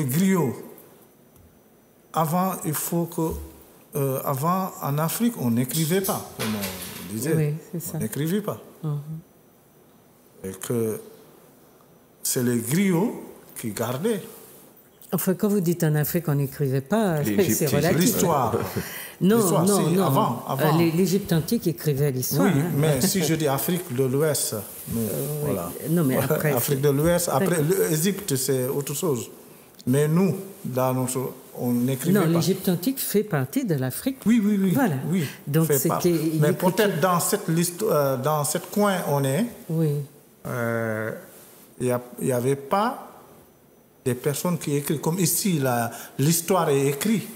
Speaker 2: griot, avant, il faut que... avant, en Afrique, on n'écrivait pas, comme on disait.
Speaker 1: Oui, c'est ça.
Speaker 2: On n'écrivait pas. Et que c'est les griots qui gardaient.
Speaker 1: Enfin, quand vous dites en Afrique, on n'écrivait pas, c'est relatif.
Speaker 2: L'histoire.
Speaker 1: Non.
Speaker 2: Avant.
Speaker 1: L'Égypte antique écrivait l'histoire.
Speaker 2: Oui, mais si je dis Afrique de l'Ouest, voilà.
Speaker 1: Non, mais après...
Speaker 2: Afrique de l'Ouest, après l'Égypte, c'est autre chose. Mais nous, on n'écrivait pas.
Speaker 1: Non, l'Égypte antique fait partie de l'Afrique.
Speaker 2: Oui.
Speaker 1: Voilà.
Speaker 2: Oui,
Speaker 1: donc c'était...
Speaker 2: Mais peut-être dans cette liste, dans ce coin on est, il n'y avait pas des personnes qui écrivent. Comme ici, l'histoire est écrite.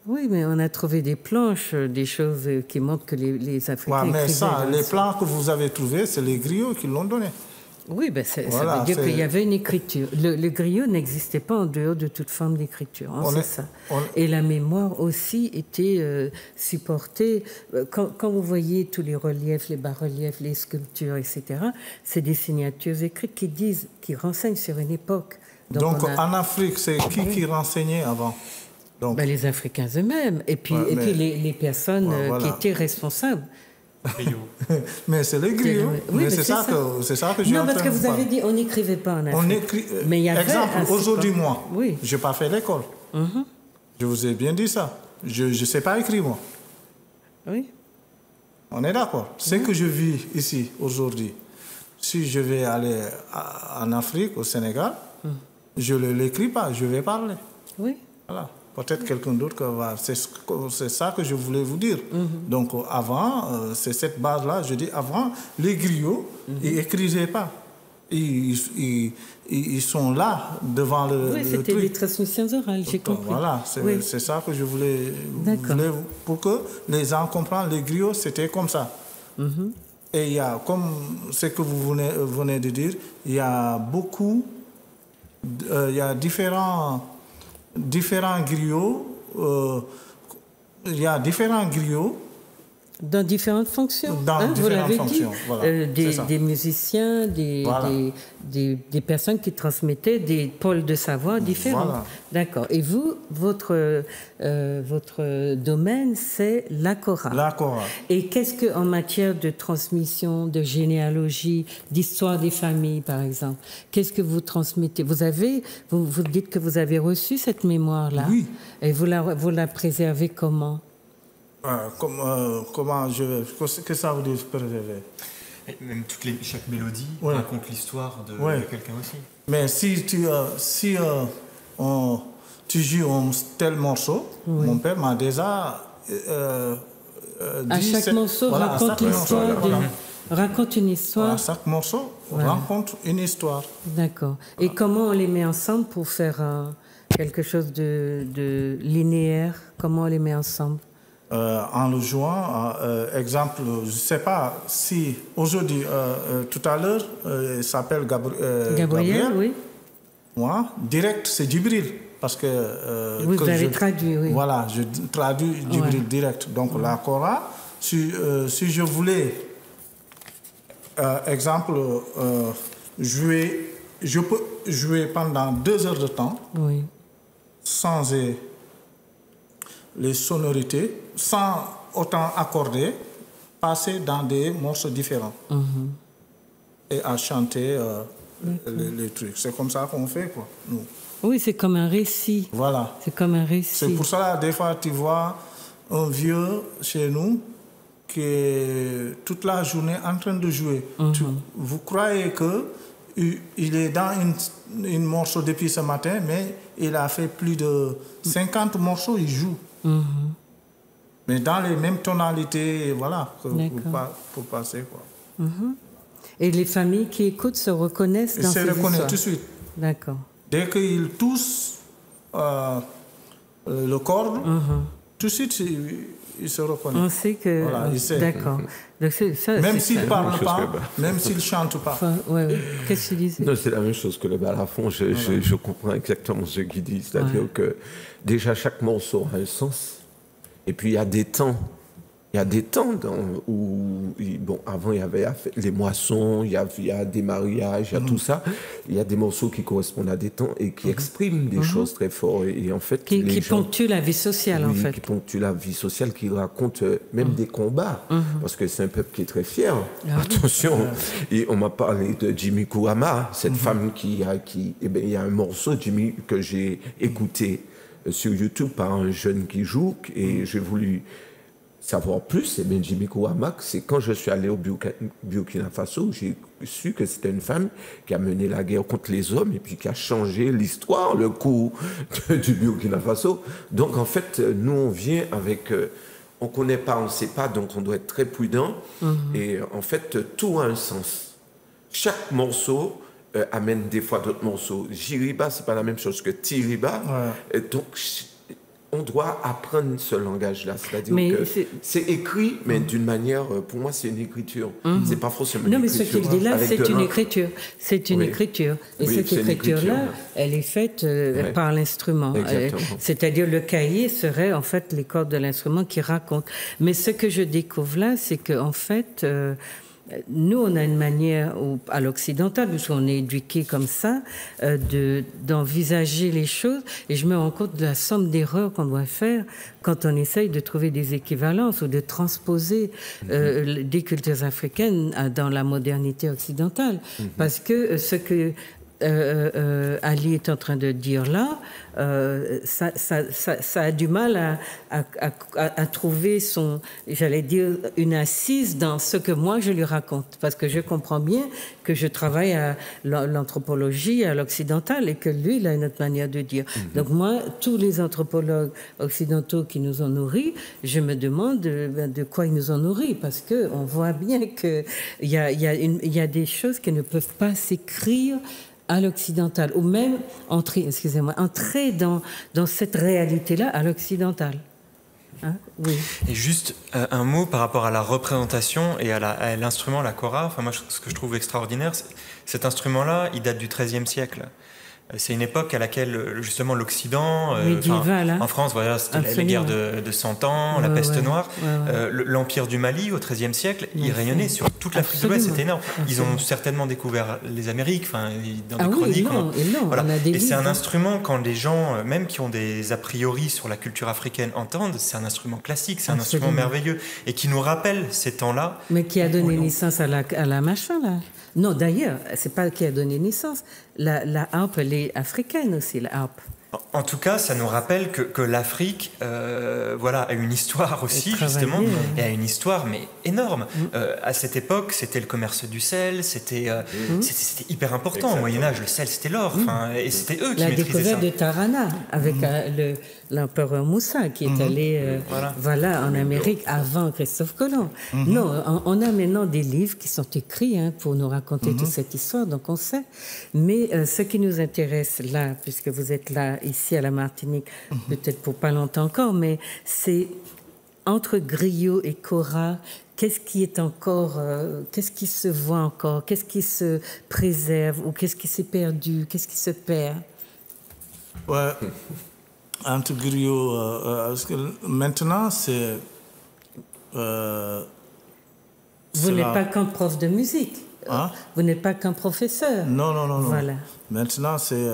Speaker 1: Oui, mais on a trouvé des planches, des choses qui montrent que les Africains écrivaient.
Speaker 2: Mais ça, les plans que vous avez trouvés, c'est les griots qui l'ont donné.
Speaker 1: Oui, ben ça veut dire qu'il y avait une écriture. Le griot n'existait pas en dehors de toute forme d'écriture, c'est ça. Et la mémoire aussi était supportée. Quand vous voyez tous les reliefs, les bas-reliefs, les sculptures, etc., c'est des signatures écrites qui renseignent sur une époque.
Speaker 2: Donc en Afrique, c'est qui renseignait avant? Donc,
Speaker 1: les Africains eux-mêmes, et puis les personnes qui étaient responsables.
Speaker 2: Mais c'est les griots.
Speaker 1: Oui,
Speaker 2: c'est ça que je
Speaker 1: Non, parce que vous avez dit on n'écrivait pas en Afrique.
Speaker 2: Mais il y avait exemple, aujourd'hui, moi, je n'ai pas fait l'école. Je vous ai bien dit ça. Je ne sais pas écrire, moi.
Speaker 1: Oui.
Speaker 2: On est d'accord. Ce que je vis ici, aujourd'hui, si je vais aller en Afrique, au Sénégal, je ne l'écris pas, je vais parler.
Speaker 1: Oui.
Speaker 2: Voilà. Peut-être quelqu'un d'autre va... C'est ça que je voulais vous dire. Donc avant, c'est cette base-là, je dis avant, les griots, ils n'écrivaient pas. Ils sont là devant le
Speaker 1: Oui, c'était des transmissions orales, j'ai compris.
Speaker 2: Voilà, c'est ça que je voulais pour que les gens comprennent. Les griots, c'était comme ça. Et il y a, comme ce que vous venez de dire, il y a beaucoup... il y a différents griots, il y a différents griots.
Speaker 1: Dans différentes fonctions.
Speaker 2: Vous l'avez dit. Voilà,
Speaker 1: des musiciens, des personnes qui transmettaient des pôles de savoir différents. Voilà. D'accord. Et vous, votre domaine, c'est la Kora.
Speaker 2: La Kora.
Speaker 1: Et qu'est-ce qu'en matière de transmission, de généalogie, d'histoire des familles, par exemple, qu'est-ce que vous transmettez? Vous dites que vous avez reçu cette mémoire-là.
Speaker 2: Oui.
Speaker 1: Et vous la préservez comment?
Speaker 2: Comment qu'est-ce que ça veut dire préserver?
Speaker 3: Même chaque mélodie raconte l'histoire de quelqu'un aussi.
Speaker 2: Mais si tu joues un tel morceau, mon père m'a déjà dit...
Speaker 1: À chaque morceau raconte l'histoire raconte une histoire.
Speaker 2: À chaque morceau raconte une histoire.
Speaker 1: D'accord. Et comment on les met ensemble pour faire quelque chose de linéaire? Comment on les met ensemble?
Speaker 2: En le jouant, exemple, je ne sais pas si aujourd'hui, tout à l'heure, il s'appelle Gabriel.
Speaker 1: Oui.
Speaker 2: Moi, direct, c'est Djibril. Parce que.
Speaker 1: Vous avez traduit, oui.
Speaker 2: Voilà, je traduis Djibril direct. Donc la Kora, si je voulais, exemple, je peux jouer pendant 2 heures de temps, sans les sonorités, sans autant accorder, passer dans des morceaux différents. et à chanter les trucs. C'est comme ça qu'on fait, quoi, nous.
Speaker 1: Oui, c'est comme un récit.
Speaker 2: Voilà.
Speaker 1: C'est comme un récit.
Speaker 2: C'est pour ça, des fois, tu vois un vieux chez nous qui est toute la journée en train de jouer. Vous croyez qu'il est dans une morceau depuis ce matin, mais il a fait plus de 50 morceaux, il joue. Mais dans les mêmes tonalités, voilà, pour passer, quoi.
Speaker 1: Et les familles qui écoutent se reconnaissent dans ces histoires. Ils se reconnaissent
Speaker 2: tout de suite.
Speaker 1: D'accord.
Speaker 2: Dès qu'ils touchent le corps, tout de suite, ils se reconnaissent.
Speaker 1: On sait que...
Speaker 2: Voilà, ils savent.
Speaker 1: D'accord.
Speaker 2: Même s'ils ne parlent pas, même s'ils ne chantent pas.
Speaker 1: Qu'est-ce que tu disais?
Speaker 4: Non, c'est la même chose que le balafon. Je comprends exactement ce qu'il dit. C'est-à-dire que déjà, chaque morceau a un sens. Et puis, il y a des temps. Il y a des temps où, bon, avant, il y avait les moissons, il y a des mariages, il y a tout ça. Il y a des morceaux qui correspondent à des temps et qui expriment des choses très fortes. Et en fait,
Speaker 1: qui ponctuent la vie sociale, en fait.
Speaker 4: Qui ponctuent la vie sociale, qui racontent même des combats. Parce que c'est un peuple qui est très fier. Attention. Et on m'a parlé de Jimmy Kouama, cette femme eh bien, il y a un morceau, Jimmy, que j'ai écouté sur YouTube par un jeune qui joue, et j'ai voulu savoir plus. C'est Jimmy Kouama, c'est quand je suis allé au Burkina Faso, j'ai su que c'était une femme qui a mené la guerre contre les hommes et puis qui a changé l'histoire, le cours du Burkina Faso. Donc en fait, nous on vient avec... on ne connaît pas, on ne sait pas, donc on doit être très prudent. Et en fait, tout a un sens. Chaque morceau amène des fois d'autres morceaux. Jiriba, ce n'est pas la même chose que Tiriba. Et donc, on doit apprendre ce langage-là. C'est-à-dire que c'est écrit, mais d'une manière, pour moi, c'est une écriture. C'est pas forcément une écriture.
Speaker 1: Non, mais ce qu'il dit là, c'est une écriture. C'est une écriture. Et cette écriture-là, elle est faite par l'instrument. C'est-à-dire le cahier serait en fait les cordes de l'instrument qui racontent. Mais ce que je découvre là, c'est qu'en fait... nous, on a une manière, à l'occidental, puisqu'on est éduqué comme ça, d'envisager les choses. Et je me rends compte de la somme d'erreurs qu'on doit faire quand on essaye de trouver des équivalences ou de transposer des cultures africaines dans la modernité occidentale. Parce que ce que Ali est en train de dire là, ça a du mal à trouver j'allais dire, une assise dans ce que moi je lui raconte, parce que je comprends bien que je travaille à l'anthropologie, à l'occidental, et que lui, il a une autre manière de dire. Donc moi, tous les anthropologues occidentaux qui nous ont nourris, je me demande de quoi ils nous ont nourris, parce qu'on voit bien qu'il y a des choses qui ne peuvent pas s'écrire à l'occidental, ou même entrer dans cette réalité-là à l'occidental. Hein? Oui.
Speaker 3: Et juste un mot par rapport à la représentation et à l'instrument, la kora. Enfin, moi, ce que je trouve extraordinaire, cet instrument-là, il date du XIIIe siècle. C'est une époque à laquelle, justement, l'Occident, en France, voilà, c'était les guerres de 100 ans, la peste noire. L'Empire du Mali, au XIIIe siècle, il rayonnait sur toute l'Afrique de l'Ouest, c'était énorme. Ils ont certainement découvert les Amériques, dans des chroniques. Et c'est un instrument, quand les gens, même qui ont des a priori sur la culture africaine, entendent, c'est un instrument classique, c'est un instrument merveilleux, et qui nous rappelle ces temps-là.
Speaker 1: Mais qui a donné naissance à la machin, là. Non, d'ailleurs, c'est pas qui a donné naissance. La harpe, elle est africaine aussi, la harpe.
Speaker 3: En tout cas, ça nous rappelle que l'Afrique, a une histoire aussi, justement, et a une histoire, mais énorme. À cette époque, c'était le commerce du sel, c'était hyper important. Exactement. Au Moyen-Âge, le sel, c'était l'or, et c'était eux qui maîtrisaient ça.
Speaker 1: La découverte de Tarana, avec l'empereur Moussa, qui est allé en Amérique avant Christophe Colomb. Non, on a maintenant des livres qui sont écrits pour nous raconter toute cette histoire, donc on sait. Mais ce qui nous intéresse là, puisque vous êtes là, ici à la Martinique, peut-être pour pas longtemps encore, mais c'est entre griot et kora, qu'est-ce qui est encore, qu'est-ce qui se voit encore, qu'est-ce qui se préserve ou qu'est-ce qui s'est perdu, qu'est-ce qui se perd?
Speaker 2: Ouais, entre griot, parce que maintenant c'est...
Speaker 1: vous n'êtes pas qu'un prof de musique, vous n'êtes pas qu'un professeur.
Speaker 2: Non.
Speaker 1: Voilà.
Speaker 2: Maintenant c'est...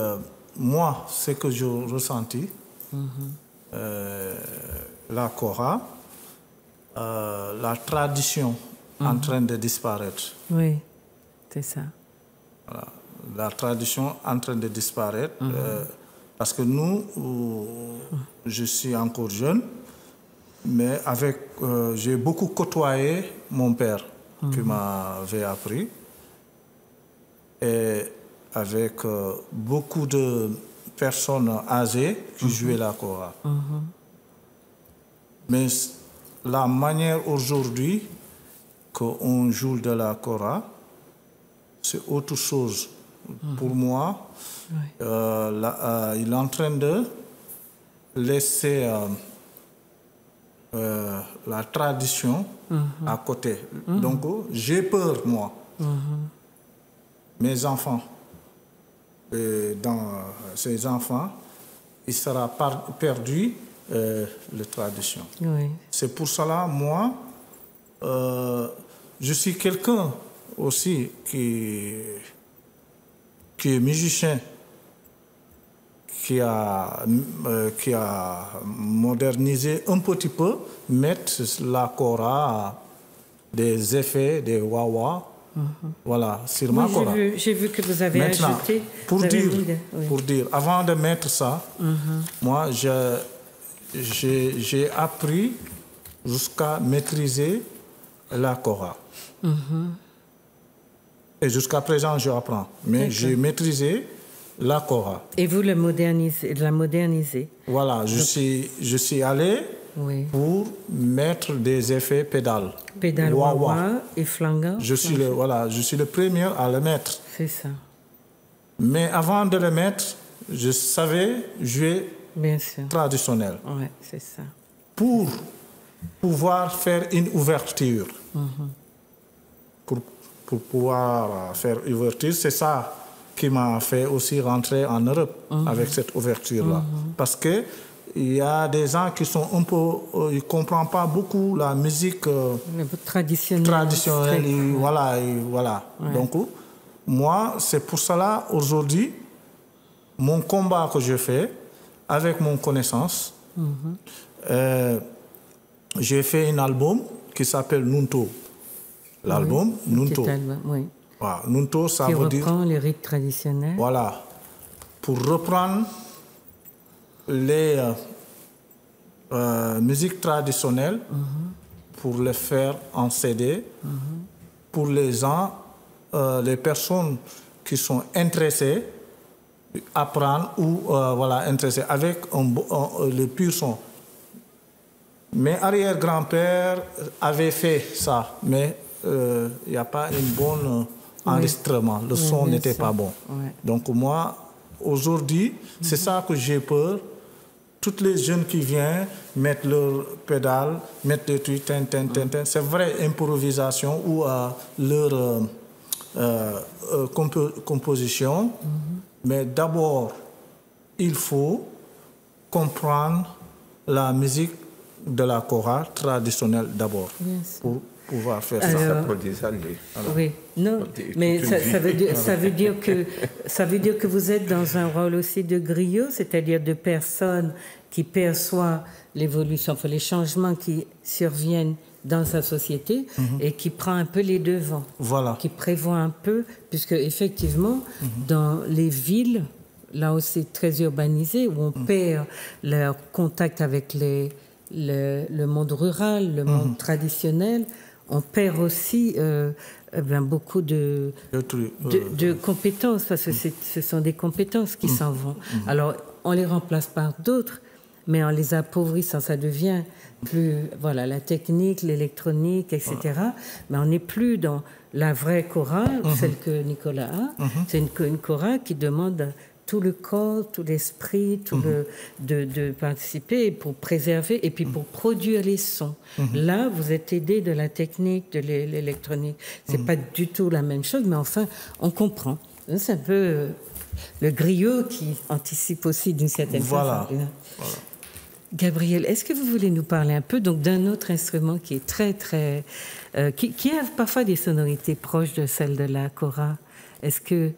Speaker 2: moi, ce que j'ai ressenti, la kora, la tradition en train de disparaître.
Speaker 1: Oui. C'est ça.
Speaker 2: Voilà. La tradition est en train de disparaître parce que nous, je suis encore jeune, mais j'ai beaucoup côtoyé mon père qui m'avait appris et avec beaucoup de personnes âgées qui jouaient la kora. Mais la manière aujourd'hui qu'on joue de la kora, c'est autre chose. Pour moi, il est en train de laisser la tradition à côté. Donc, j'ai peur, moi. Mes enfants, dans ces enfants, il sera perdu la tradition.
Speaker 1: Oui.
Speaker 2: C'est pour cela, moi, je suis quelqu'un aussi qui est musicien, qui a modernisé un petit peu, mettre la kora, des effets, des wah-wah, voilà, sur ma kora.
Speaker 1: J'ai vu que vous avez ajouté...
Speaker 2: Pour dire, avant de mettre ça, moi, j'ai appris jusqu'à maîtriser la kora. Et jusqu'à présent, je apprends. Mais j'ai maîtrisé la kora.
Speaker 1: Et vous la modernisez.
Speaker 2: Voilà, je suis allé pour mettre des effets pédales.
Speaker 1: Pédales wah-wah et flanga.
Speaker 2: Je suis le premier à le mettre.
Speaker 1: C'est ça.
Speaker 2: Mais avant de le mettre, je savais jouer traditionnel.
Speaker 1: Oui, c'est ça.
Speaker 2: Pour pouvoir faire une ouverture. Pour pouvoir faire une ouverture, c'est ça qui m'a fait aussi rentrer en Europe avec cette ouverture-là. Parce que il y a des gens qui sont un peu... ils ne comprennent pas beaucoup la musique traditionnelle. Voilà. Ouais. Donc, moi, c'est pour cela, aujourd'hui, mon combat que je fais, avec mon connaissance, j'ai fait un album qui s'appelle Nunto. L'album Nunto.
Speaker 1: Oui.
Speaker 2: Voilà. Nunto, ça veut dire...
Speaker 1: Qui reprend les rites traditionnels.
Speaker 2: Voilà. Pour reprendre les musiques traditionnelles, pour les faire en CD, pour les gens, les personnes qui sont intéressées, apprendre ou intéressées avec le pur son. Mes arrière-grands-pères avaient fait ça, mais il n'y a pas un bon enregistrement. Le son n'était pas bon. Oui. Donc moi, aujourd'hui, c'est ça que j'ai peur. Toutes les jeunes qui viennent mettre leurs pédales, mettre des trucs, c'est vrai, improvisation ou leur composition. Mais d'abord, il faut comprendre la musique de la kora traditionnelle d'abord pour pouvoir faire ça.
Speaker 4: Ça prend des années.
Speaker 1: Oui, non, mais ça veut dire que vous êtes dans un rôle aussi de griot, c'est-à-dire de personne qui perçoit l'évolution, enfin les changements qui surviennent dans sa société et qui prend un peu les devants, qui prévoit un peu, puisque effectivement dans les villes, là aussi très urbanisées, où on perd leur contact avec le monde rural, le monde traditionnel, on perd aussi beaucoup de compétences, parce que ce sont des compétences qui s'en vont. Alors, on les remplace par d'autres, mais en les appauvrissant, ça devient plus... Voilà, la technique, l'électronique, etc. Mais on n'est plus dans la vraie kora, celle que Nicolas a. C'est une kora qui demande... tout le corps, tout l'esprit, de participer pour préserver et puis pour produire les sons. Là, vous êtes aidé de la technique, de l'électronique. C'est pas du tout la même chose, mais enfin, on comprend. C'est un peu le griot qui anticipe aussi d'une certaine façon. Voilà. Gabriel, est-ce que vous voulez nous parler un peu d'un autre instrument qui est très, très... qui a parfois des sonorités proches de celles de la kora? Est-ce que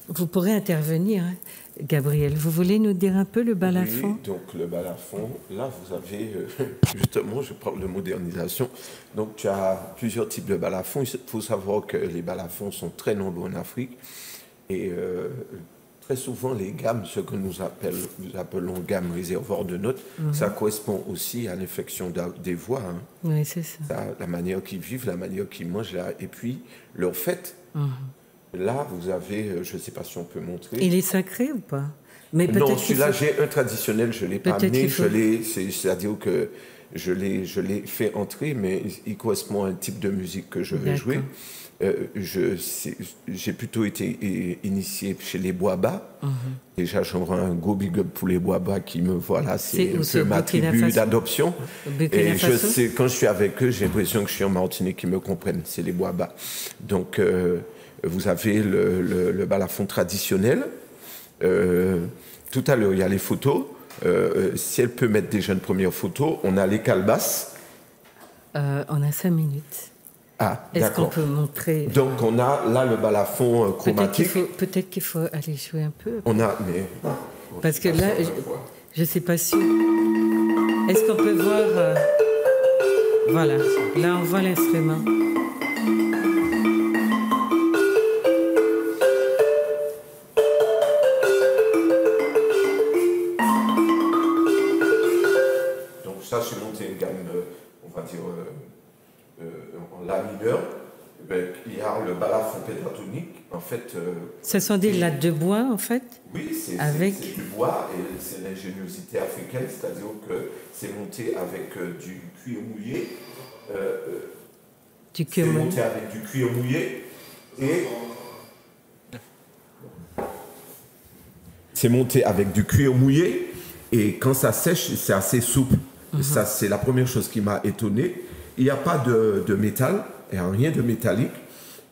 Speaker 1: Vous pourrez intervenir, hein. Gabriel. Vous voulez nous dire un peu le balafon?
Speaker 4: Oui, donc le balafon, là vous avez, justement, je parle de modernisation, donc tu as plusieurs types de balafons. Il faut savoir que les balafons sont très nombreux en Afrique et très souvent les gammes, ce que nous appelons gamme réservoir de notes, ça correspond aussi à l'inflexion des voix. Hein.
Speaker 1: Oui, c'est ça.
Speaker 4: La manière qu'ils vivent, la manière qu'ils mangent, et puis leur fête. Là, vous avez, je ne sais pas si on peut montrer.
Speaker 1: Il est sacré ou pas? Mais
Speaker 4: non, celui-là, j'ai un traditionnel, je ne l'ai pas amené. C'est-à-dire que je l'ai fait entrer, mais il correspond à un type de musique que je vais jouer. J'ai plutôt été initié chez les Bois-Bas. Déjà, j'aurais un gros big up pour les Bois-Bas qui me voient là. C'est ma tribu d'adoption. Et quand je suis avec eux, j'ai l'impression que je suis en Martinique, qu'ils me comprennent. C'est les Bois-Bas. Donc, vous avez le balafon traditionnel. Tout à l'heure, il y a les photos. Si elle peut mettre déjà une première photo, on a les calebasses.
Speaker 1: On a 5 minutes.
Speaker 4: Ah,
Speaker 1: est-ce qu'on peut montrer?
Speaker 4: Donc, on a là le balafon chromatique.
Speaker 1: Peut-être qu'il faut aller jouer un peu.
Speaker 4: On a, mais...
Speaker 1: Parce que là, je ne sais pas si... Est-ce qu'on peut voir... Voilà, là, on voit l'instrument.
Speaker 4: Ça, j'ai monté une gamme, on va dire, en la mineur. Il y a le balafon pentatonique, en fait...
Speaker 1: Ce sont des lattes de bois, en fait?
Speaker 4: Oui, c'est du bois et c'est l'ingéniosité africaine, c'est-à-dire que c'est monté avec du cuir mouillé. Monté avec du cuir mouillé et... C'est monté avec du cuir mouillé et quand ça sèche, c'est assez souple. Ça, c'est la première chose qui m'a étonné. Il n'y a pas de métal, il n'y a rien de métallique.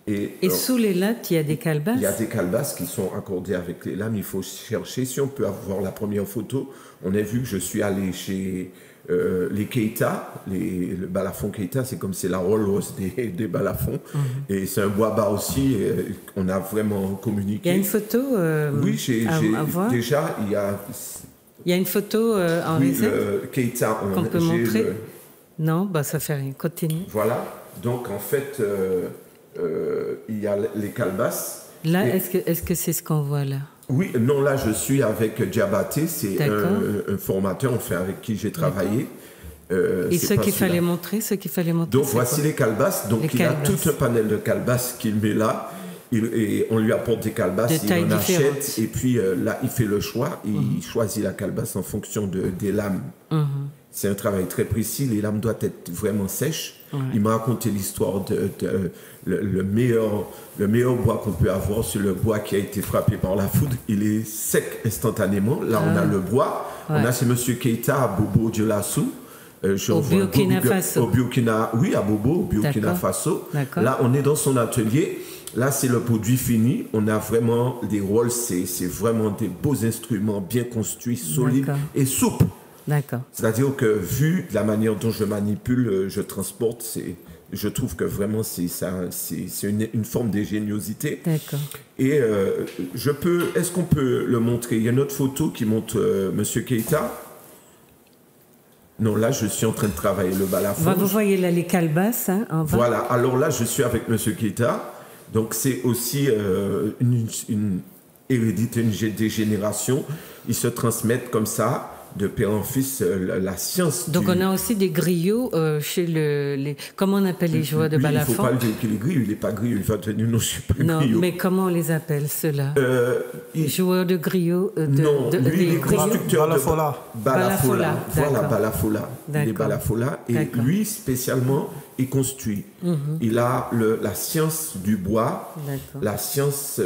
Speaker 4: Et
Speaker 1: sous les lattes, il y a des calebasses?
Speaker 4: Il y a des calebasses qui sont accordées avec les lames. Il faut chercher. Si on peut avoir la première photo, on a vu que je suis allé chez les Keita. Le balafon Keita, c'est comme c'est la Rolls des balafons. Et c'est un bois-bas aussi. On a vraiment communiqué.
Speaker 1: Il y a une photo
Speaker 4: oui, déjà, il y a...
Speaker 1: Il y a une photo en réserve
Speaker 4: Keita,
Speaker 1: qu'on peut montrer. Non, bah ça fait rien. Continue.
Speaker 4: Voilà. Donc en fait, il y a les calebasses.
Speaker 1: Là, est-ce que c'est ce qu'on voit là?
Speaker 4: Oui, non, là je suis avec Diabaté, c'est un formateur avec qui j'ai travaillé.
Speaker 1: Et ce qu'il fallait montrer,
Speaker 4: Donc voici les calebasses. Donc il y a tout un panel de calebasses qu'il met là. Et on lui apporte des calebasses, il en achète, et puis là, il fait le choix, il choisit la calebasse en fonction des lames. C'est un travail très précis, les lames doivent être vraiment sèches. Il m'a raconté l'histoire le meilleur bois qu'on peut avoir, c'est le bois qui a été frappé par la foudre. Il est sec instantanément. Là, on a le bois. On a ce monsieur Keita à Bobo Dioulassou.
Speaker 1: Au Burkina Faso.
Speaker 4: Oui, à Bobo, au Burkina Faso. Là, on est dans son atelier. Là, c'est le produit fini. On a vraiment des rôles, c'est vraiment des beaux instruments bien construits, solides et souples.
Speaker 1: D'accord.
Speaker 4: C'est-à-dire que vu la manière dont je manipule, je transporte, je trouve que vraiment c'est une forme d'ingéniosité.
Speaker 1: D'accord.
Speaker 4: Et est-ce qu'on peut le montrer? Il y a une autre photo qui montre Monsieur Keita. Non, là, je suis en train de travailler le balafon.
Speaker 1: Vous voyez là les calebasses. Hein,
Speaker 4: voilà. Alors là, je suis avec Monsieur Keita. Donc c'est aussi une hérédité, des générations. Ils se transmettent comme ça, de père en fils, la science.
Speaker 1: Donc on a aussi des griots chez comment on appelle les joueurs de balafon?
Speaker 4: Il ne faut pas le dire qu'il est griot, il n'est pas griot, il va devenir non, je ne suis pas
Speaker 1: non,
Speaker 4: griot.
Speaker 1: Mais comment on les appelle ceux-là? Joueurs de griots
Speaker 4: non, lui, il est constructeur de
Speaker 1: Balafola.
Speaker 4: Voilà, Balafola. Il est Balafola. Et lui, spécialement, il construit. Il a la science du bois, la science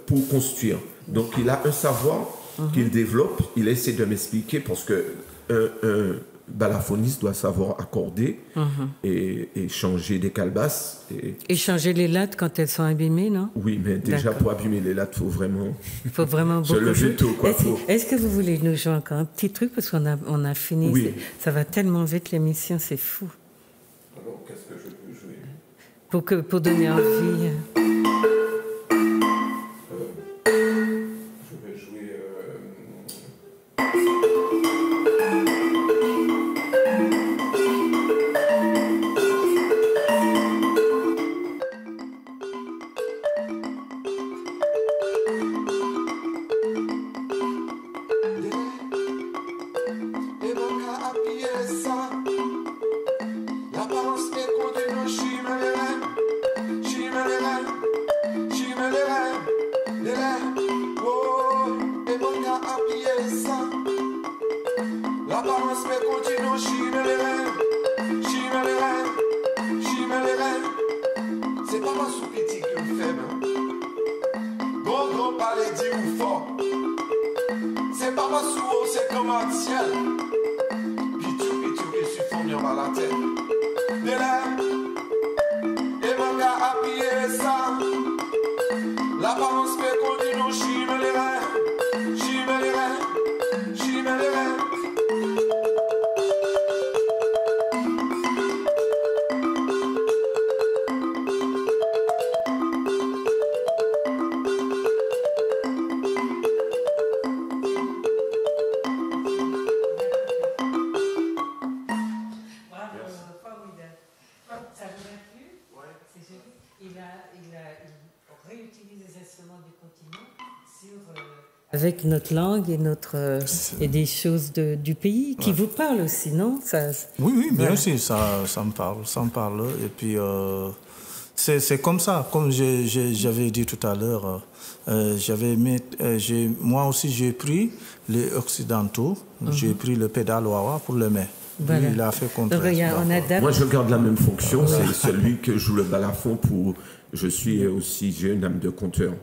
Speaker 4: pour construire. Donc il a un savoir qu'il développe, il essaie de m'expliquer parce que un balafoniste doit savoir accorder et changer des calebasses.
Speaker 1: Et changer les lattes quand elles sont abîmées, non?
Speaker 4: Oui, mais déjà pour abîmer les lattes, il
Speaker 1: faut vraiment beaucoup
Speaker 4: le veto, quoi.
Speaker 1: Est-ce que vous voulez nous jouer encore un petit truc parce qu'on a fini?
Speaker 4: Oui.
Speaker 1: Ça va tellement vite l'émission, c'est fou.
Speaker 4: Alors, qu'est-ce que je peux jouer?
Speaker 1: Pour donner envie.
Speaker 5: L'apparence fait continuer, chimé les rêves. Chimé les rêves. Chimé les rêves. C'est pas ma soupiti qui est faible. Gros palais dit ou fort. C'est pas ma sou, c'est comme un ciel. Pitou qui suis fourni à la tête. Des lèvres. Et mon gars a pillé ça. L'apparence fait continuer, chimé les rêves. Chimé les rêves. Chimé les rêves.
Speaker 1: Avec notre langue et des choses du pays qui vous parlent aussi, non?
Speaker 2: Oui, bien sûr, ça me parle. Et puis, c'est comme ça, comme j'avais dit tout à l'heure, moi aussi j'ai pris les occidentaux, j'ai pris le pédale wawa pour le mai.
Speaker 1: Voilà.
Speaker 2: Il a fait contraire.
Speaker 4: Moi, je garde la même fonction, c'est celui que joue le balafon pour... j'ai une âme de conteur.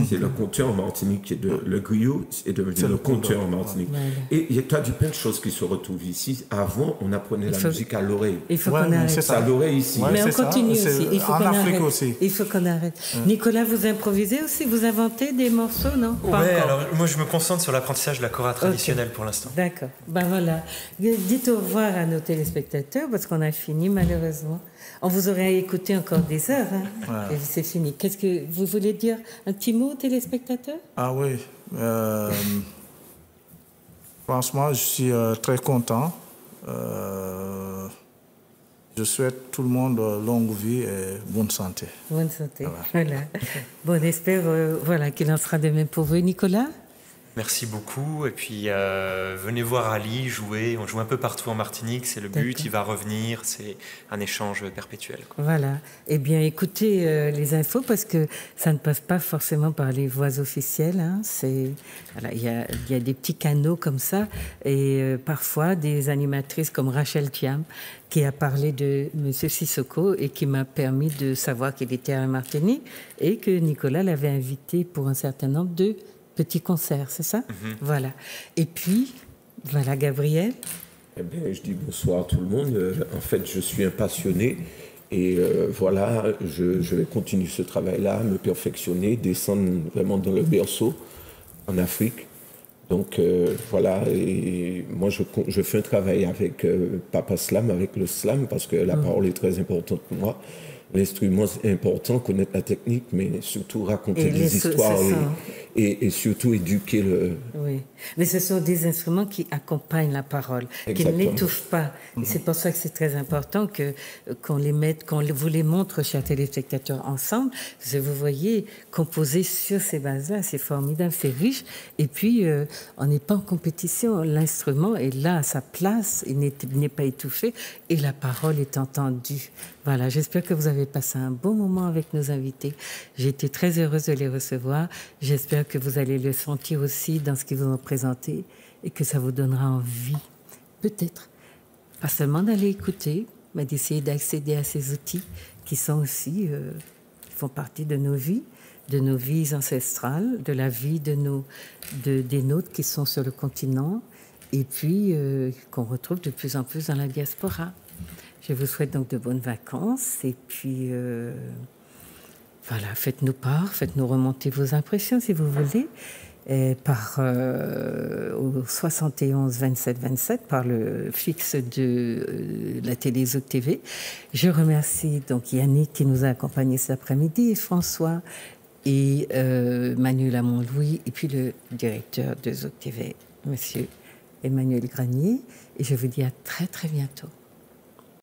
Speaker 4: C'est le conteur en Martinique qui est le griot est devenu le conteur en Martinique. Voilà. Et il y a plein de choses qui se retrouvent ici. Avant, on apprenait la musique à l'oreille.
Speaker 1: Il faut qu'on arrête.
Speaker 4: C'est à l'oreille ici.
Speaker 1: Ouais, mais on continue aussi. Il faut qu'on arrête.
Speaker 2: Aussi.
Speaker 1: Il faut qu'on arrête. Nicolas, vous improvisez aussi? Vous inventez des morceaux, non?
Speaker 3: Oui, alors moi je me concentre sur l'apprentissage de la kora traditionnelle pour l'instant.
Speaker 1: D'accord. Ben voilà. Dites au revoir à nos téléspectateurs parce qu'on a fini malheureusement. On vous aurait écouté encore des heures, hein. Ouais. Et c'est fini. Qu'est-ce que vous voulez dire? Un petit mot aux téléspectateurs?
Speaker 2: Ah oui. Franchement, je suis très content. Je souhaite tout le monde longue vie et bonne santé.
Speaker 1: Bonne santé. Voilà. Bon, on espère qu'il en sera de même pour vous. Nicolas?
Speaker 3: Merci beaucoup. Et puis, venez voir Ali jouer. On joue un peu partout en Martinique. C'est le but. Il va revenir. C'est un échange perpétuel, quoi.
Speaker 1: Voilà. Eh bien, écoutez les infos parce que ça ne passe pas forcément par les voies officielles. Hein. Il y a des petits canaux comme ça. Et parfois, des animatrices comme Rachel Thiam qui a parlé de M. Sissoko et qui m'a permis de savoir qu'il était à la Martinique et que Nicolas l'avait invité pour un certain nombre de petit concert, c'est ça? Voilà. Et puis, voilà, Gabriel.
Speaker 4: Eh bien, je dis bonsoir à tout le monde. En fait, je suis un passionné et je vais continuer ce travail-là, me perfectionner, descendre vraiment dans le berceau en Afrique. Donc, et moi, je fais un travail avec Papa Slam, avec le slam, parce que la parole est très importante pour moi. L'instrument est important, connaître la technique, mais surtout raconter des histoires et surtout éduquer le...
Speaker 1: Oui, mais ce sont des instruments qui accompagnent la parole, qui ne l'étouffent pas. Et c'est pour ça que c'est très important qu'on vous les montre, chers téléspectateurs, ensemble. Parce que vous voyez, composer sur ces bases-là, c'est formidable, c'est riche. Et puis, on n'est pas en compétition. L'instrument est là à sa place, il n'est pas étouffé et la parole est entendue. Voilà, j'espère que vous avez passé un bon moment avec nos invités. J'ai été très heureuse de les recevoir. J'espère que vous allez le sentir aussi dans ce qu'ils vous ont présenté et que ça vous donnera envie, peut-être, pas seulement d'aller écouter, mais d'essayer d'accéder à ces outils qui sont aussi, qui font partie de nos vies ancestrales, de la vie des nôtres qui sont sur le continent et puis qu'on retrouve de plus en plus dans la diaspora. Je vous souhaite donc de bonnes vacances et puis faites-nous part, faites-nous remonter vos impressions si vous voulez au 71 27 27 par le fixe de la télé Zouk TV. Je remercie donc Yannick qui nous a accompagnés cet après-midi et François et Manuel Amon-Louis et puis le directeur de Zouk TV, Monsieur Emmanuel Granier. Et je vous dis à très très bientôt.